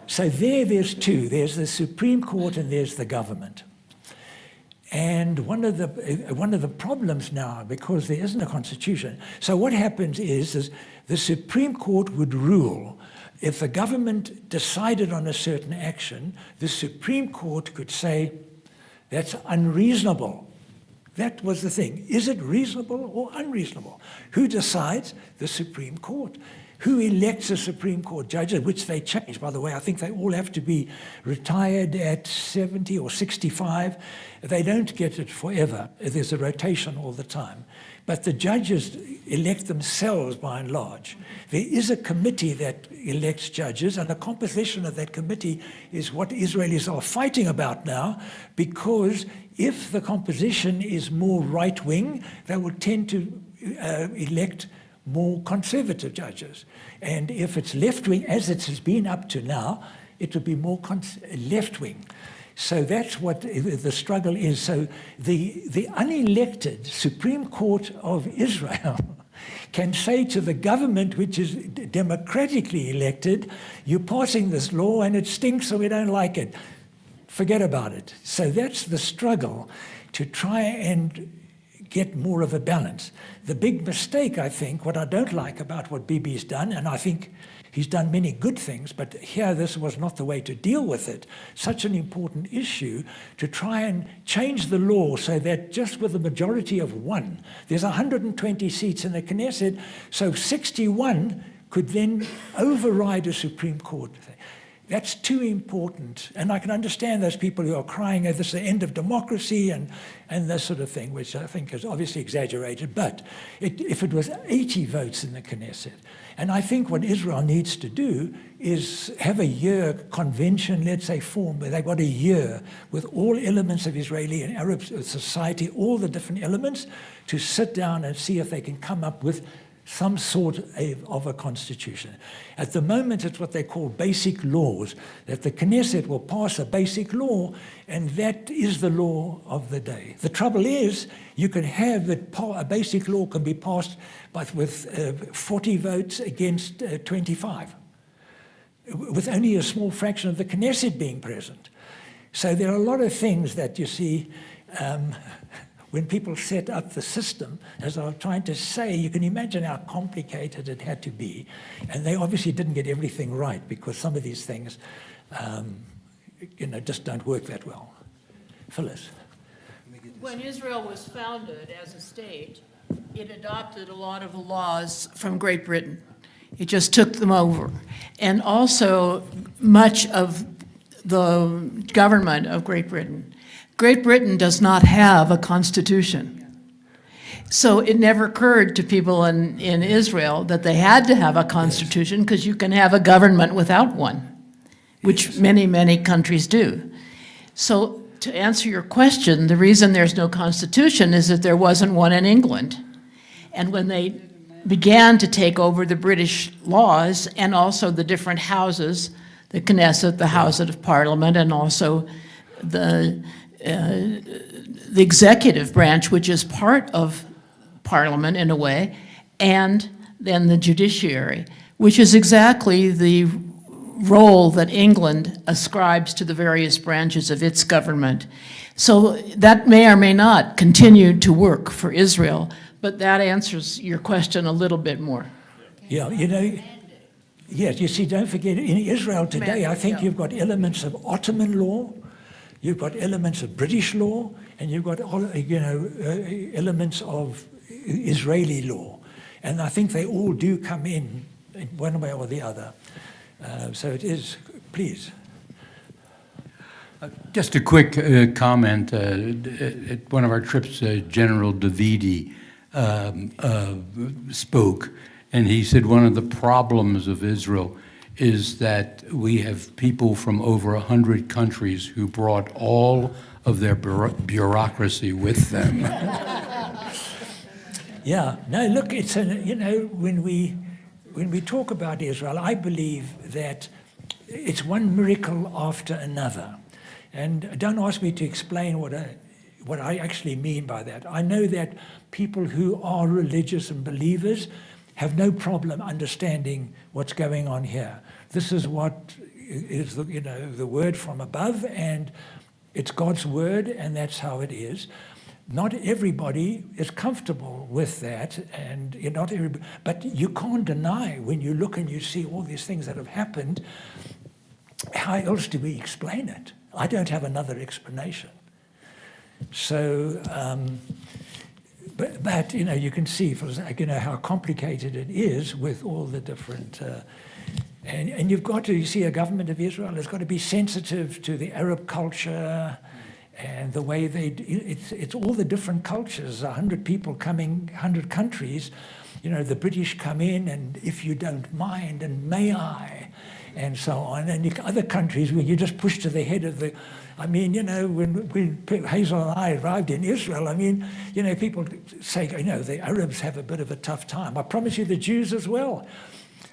So there's two. There's the Supreme Court and there's the government. And one of the problems now, because there isn't a constitution, so what happens is the Supreme Court would rule. If the government decided on a certain action, the Supreme Court could say, that's unreasonable. That was the thing. Is it reasonable or unreasonable? Who decides? The Supreme Court. Who elects a Supreme Court judges, which they change, by the way. I think they all have to be retired at 70 or 65. They don't get it forever. There's a rotation all the time. But the judges elect themselves by and large. There is a committee that elects judges, and the composition of that committee is what Israelis are fighting about now, because if the composition is more right-wing, they will tend to elect more conservative judges. And if it's left-wing, as it has been up to now, it would be more left-wing. So that's what the struggle is. So the unelected Supreme Court of Israel can say to the government, which is democratically elected, you're passing this law and it stinks, so we don't like it. Forget about it. So that's the struggle to try and get more of a balance. The big mistake, I think, what I don't like about what Bibi's done, and I think he's done many good things, but here this was not the way to deal with it. Such an important issue to try and change the law so that just with a majority of one, there's 120 seats in the Knesset, so 61 could then override a Supreme Court. That's too important. And I can understand those people who are crying, this is the end of democracy and this sort of thing, which I think is obviously exaggerated. But if it was 80 votes in the Knesset, and I think what Israel needs to do is have a year convention, let's say, formed, where they've got a year with all elements of Israeli and Arab society, all the different elements, to sit down and see if they can come up with some sort of a constitution. At the moment, it's what they call basic laws, that the Knesset will pass a basic law, and that is the law of the day. The trouble is, you can have that a basic law can be passed with 40 votes against 25, with only a small fraction of the Knesset being present. So there are a lot of things that you see when people set up the system, as I was trying to say, you can imagine how complicated it had to be. And they obviously didn't get everything right, because some of these things just don't work that well. Phyllis. When Israel was founded as a state, it adopted a lot of the laws from Great Britain. It just took them over. And also much of the government of Great Britain. Great Britain does not have a constitution. So it never occurred to people in Israel that they had to have a constitution, because you can have a government without one, which many, many countries do. So to answer your question, the reason there's no constitution is that there wasn't one in England. And when they began to take over the British laws and also the different houses, the Knesset, the House of Parliament, and also the executive branch, which is part of Parliament in a way, and then the judiciary, which is exactly the role that England ascribes to the various branches of its government. So that may or may not continue to work for Israel, but that answers your question a little bit more. Yeah, yes, you see, don't forget, in Israel today, I think you've got elements of Ottoman law, you've got elements of British law, and you've got elements of Israeli law. And I think they all do come in one way or the other. So it is, please. Just a quick comment. At one of our trips, General Davidi spoke, and he said one of the problems of Israel is that we have people from over 100 countries who brought all of their bureaucracy with them. Yeah, no, look, it's when we talk about Israel, I believe that it's one miracle after another. And don't ask me to explain what I actually mean by that. I know that people who are religious and believers have no problem understanding what's going on here. This is what is the word from above, and it's God's word, and that's how it is. Not everybody is comfortable with that, and not everybody, but you can't deny when you look and you see all these things that have happened. How else do we explain it? I don't have another explanation. So, but you can see, how complicated it is with all the different. And you've got to, you see, a government of Israel has got to be sensitive to the Arab culture and the way it's all the different cultures, 100 people coming, 100 countries. The British come in, and if you don't mind, and may I, and so on. And other countries where you just push to the head of the, when Herzl and I arrived in Israel, people say, the Arabs have a bit of a tough time. I promise you the Jews as well.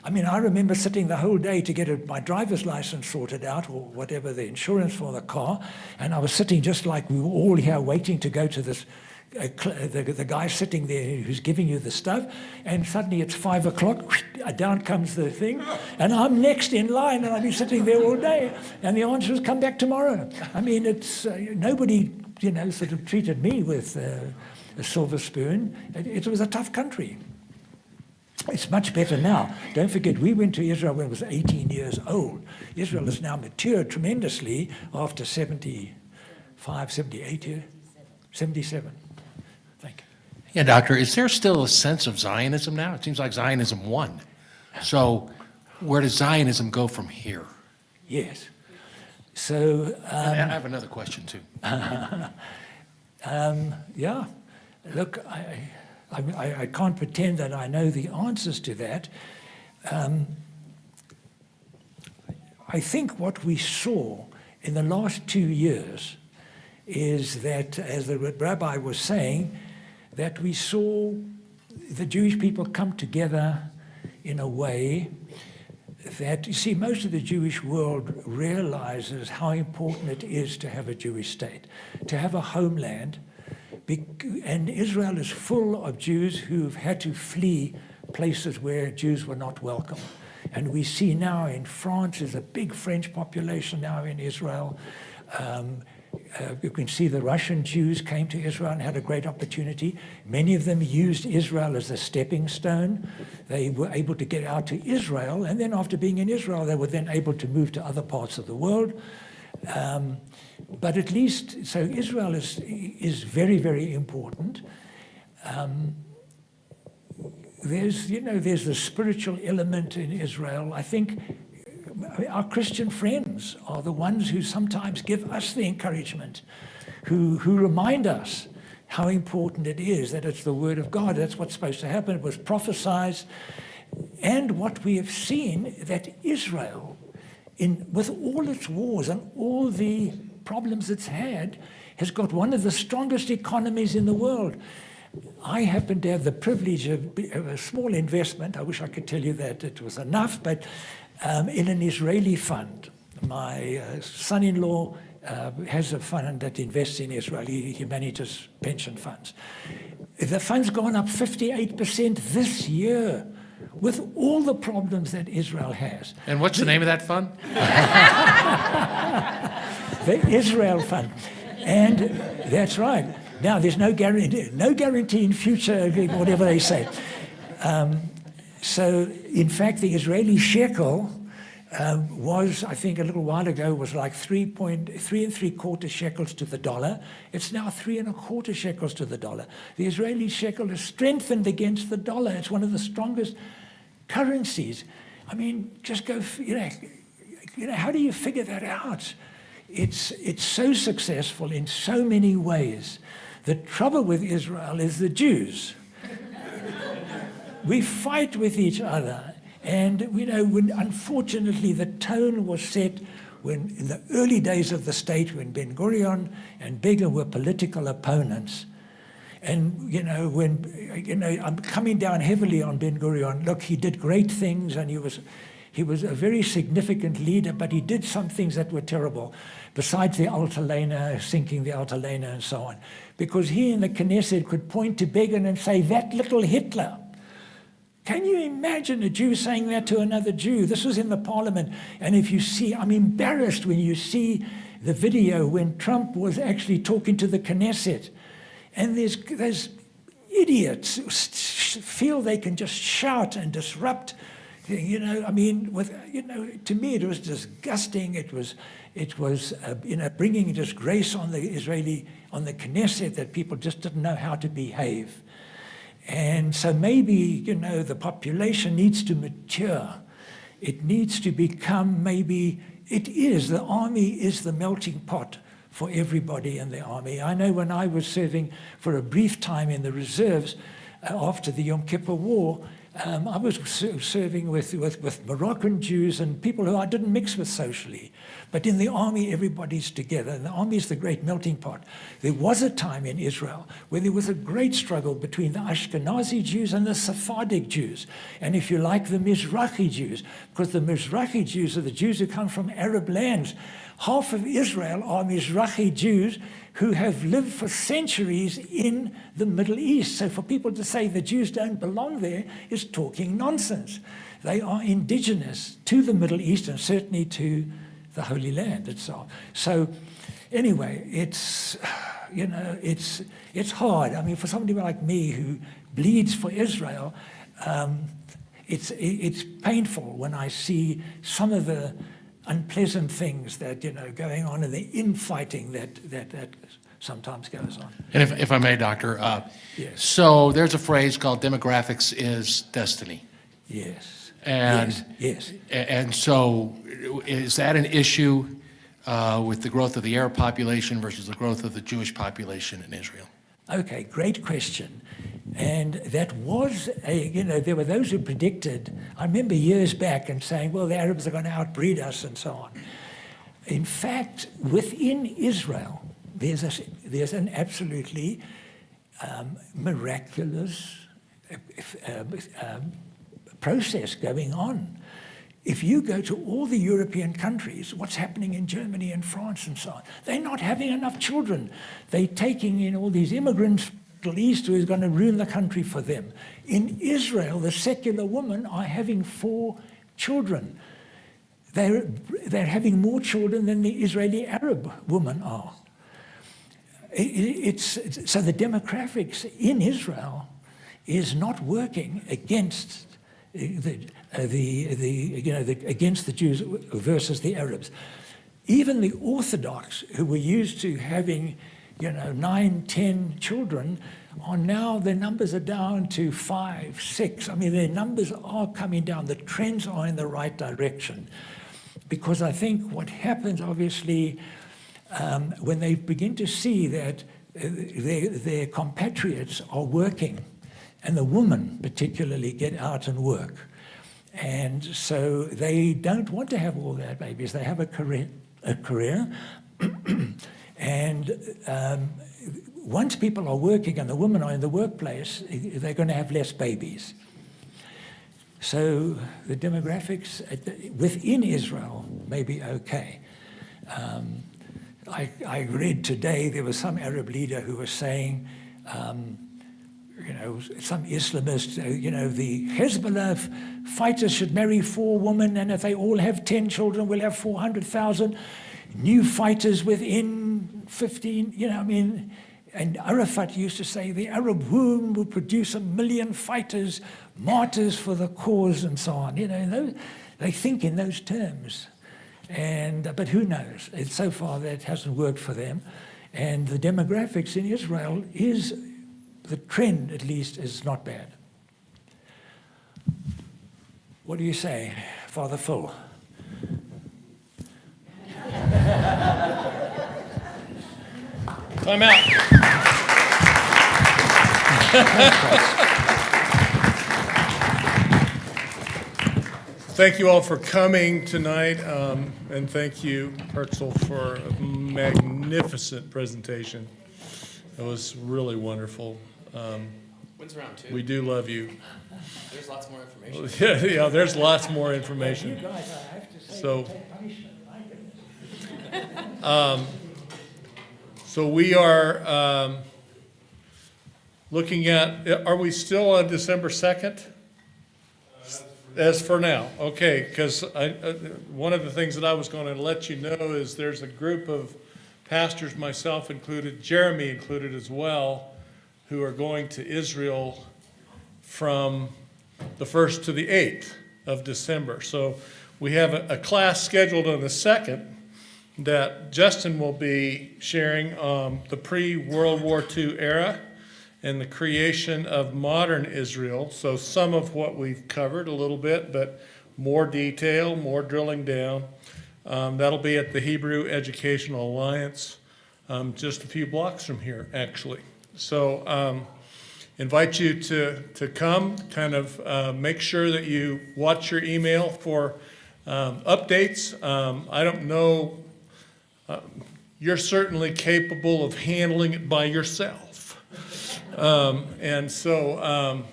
I remember sitting the whole day to get my driver's license sorted out, or whatever, the insurance for the car, and I was sitting just like we were all here waiting to go to this, the guy sitting there who's giving you the stuff, and suddenly it's 5 o'clock, down comes the thing, and I'm next in line, and I've been sitting there all day, and the answer is come back tomorrow. It's nobody, sort of treated me with a silver spoon. It was a tough country. It's much better now. Don't forget, we went to Israel when I was 18 years old. Israel has now matured tremendously after 75, 78 years, 77. Thank you. Yeah, Doctor, is there still a sense of Zionism now? It seems like Zionism won. So where does Zionism go from here? Yes. So... I have another question, too. Yeah. Look, I can't pretend that I know the answers to that. I think what we saw in the last 2 years is that, as the rabbi was saying, that we saw the Jewish people come together in a way that, you see, most of the Jewish world realizes how important it is to have a Jewish state, to have a homeland. And Israel is full of Jews who've had to flee places where Jews were not welcome. And we see now in France, there's a big French population now in Israel. You can see the Russian Jews came to Israel and had a great opportunity. Many of them used Israel as a stepping stone. They were able to get out to Israel, and then after being in Israel, they were then able to move to other parts of the world. But at least, so Israel is very, very important. There's the spiritual element in Israel. I think our Christian friends are the ones who sometimes give us the encouragement, who remind us how important it is, that it's the word of God. That's what's supposed to happen. It was prophesied. And what we have seen, that Israel, with all its wars and all the problems it's had, has got one of the strongest economies in the world. I happen to have the privilege of a small investment. I wish I could tell you that it was enough, but in an Israeli fund. My son-in-law has a fund that invests in Israeli humanities pension funds. The fund's gone up 58% this year, with all the problems that Israel has. And what's the name of that fund? The Israel Fund. And that's right. Now, there's no guarantee in future, whatever they say. So, in fact, the Israeli shekel was, I think a little while ago, was like 3 3/4 shekels to the dollar. It's now 3 1/4 shekels to the dollar. The Israeli shekel is strengthened against the dollar. It's one of the strongest currencies. I mean, just go, how do you figure that out? It's so successful in so many ways. The trouble with Israel is the Jews. We fight with each other. And, when unfortunately the tone was set when in the early days of the state, when Ben Gurion and Begin were political opponents. And, I'm coming down heavily on Ben-Gurion. Look, he did great things, and he was a very significant leader, but he did some things that were terrible, besides the Altalena, sinking the Altalena and so on. Because he in the Knesset could point to Begin and say, that little Hitler. Can you imagine a Jew saying that to another Jew? This was in the parliament. And if you see, I'm embarrassed when you see the video when Trump was actually talking to the Knesset. And there's idiots who feel they can just shout and disrupt. To me it was disgusting. It was bringing disgrace on the Knesset, that people just didn't know how to behave. And so maybe, the population needs to mature. It needs to become the army is the melting pot for everybody in the army. I know when I was serving for a brief time in the reserves after the Yom Kippur War, I was serving with Moroccan Jews and people who I didn't mix with socially. But in the army, everybody's together. And the army is the great melting pot. There was a time in Israel where there was a great struggle between the Ashkenazi Jews and the Sephardic Jews. And if you like, the Mizrahi Jews, because the Mizrahi Jews are the Jews who come from Arab lands. Half of Israel are Mizrahi Jews who have lived for centuries in the Middle East. So for people to say the Jews don't belong there is talking nonsense. They are indigenous to the Middle East and certainly to the Holy Land itself. So anyway, it's hard. I mean, for somebody like me who bleeds for Israel, it's painful when I see some of the unpleasant things that, going on, and the infighting that sometimes goes on. And if I may, Doctor, Yes. so there's a phrase called demographics is destiny. Yes. And, yes. And so is that an issue with the growth of the Arab population versus the growth of the Jewish population in Israel? Okay, great question. And that was, there were those who predicted, I remember years back, and saying, well, the Arabs are going to outbreed us and so on. In fact, within Israel, there's an absolutely miraculous process going on. If you go to all the European countries, what's happening in Germany and France and so on, they're not having enough children. They're taking in all these immigrants from the Middle East who is going to ruin the country for them. In Israel, the secular women are having 4 children. They're having more children than the Israeli Arab women are. So the demographics in Israel is not working against against the Jews versus the Arabs. Even the Orthodox, who were used to having 9, 10 children, are now, their numbers are down to 5, 6. I mean, their numbers are coming down. The trends are in the right direction. Because I think what happens, obviously, when they begin to see that their compatriots are working, and the women particularly get out and work. And so they don't want to have all their babies. They have a career. And once people are working and the women are in the workplace, they're going to have less babies. So the demographics within Israel may be okay. I read today there was some Arab leader who was saying, some Islamist, the Hezbollah fighters should marry 4 women, and if they all have 10 children, we'll have 400,000 new fighters within 15, and Arafat used to say the Arab womb will produce 1 million fighters, martyrs for the cause, and so on. They think in those terms. But who knows? So far that hasn't worked for them. And the demographics in Israel the trend, at least, is not bad. What do you say, Father Phil? Time out. Thank you all for coming tonight, and thank you, Herzl, for a magnificent presentation. It was really wonderful. When's round two? We do love you. There's lots more information. Yeah, there's lots more information. You guys, I have to say, So- take punishment, my goodness. So we are looking at, are we still on December 2nd? As for now, okay, because one of the things that I was going to let you know is there's a group of pastors, myself included, Jeremy included as well, who are going to Israel from the 1st to the 8th of December. So we have a class scheduled on the 2nd that Justin will be sharing the pre-World War II era and the creation of modern Israel. So some of what we've covered a little bit, but more detail, more drilling down. That'll be at the Hebrew Educational Alliance, just a few blocks from here, actually. So invite you to come, kind of make sure that you watch your email for updates. I don't know, you're certainly capable of handling it by yourself. And so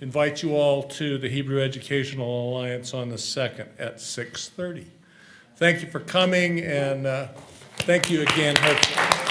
invite you all to the Hebrew Educational Alliance on the 2nd at 6:30. Thank you for coming, and thank you again, Herzl.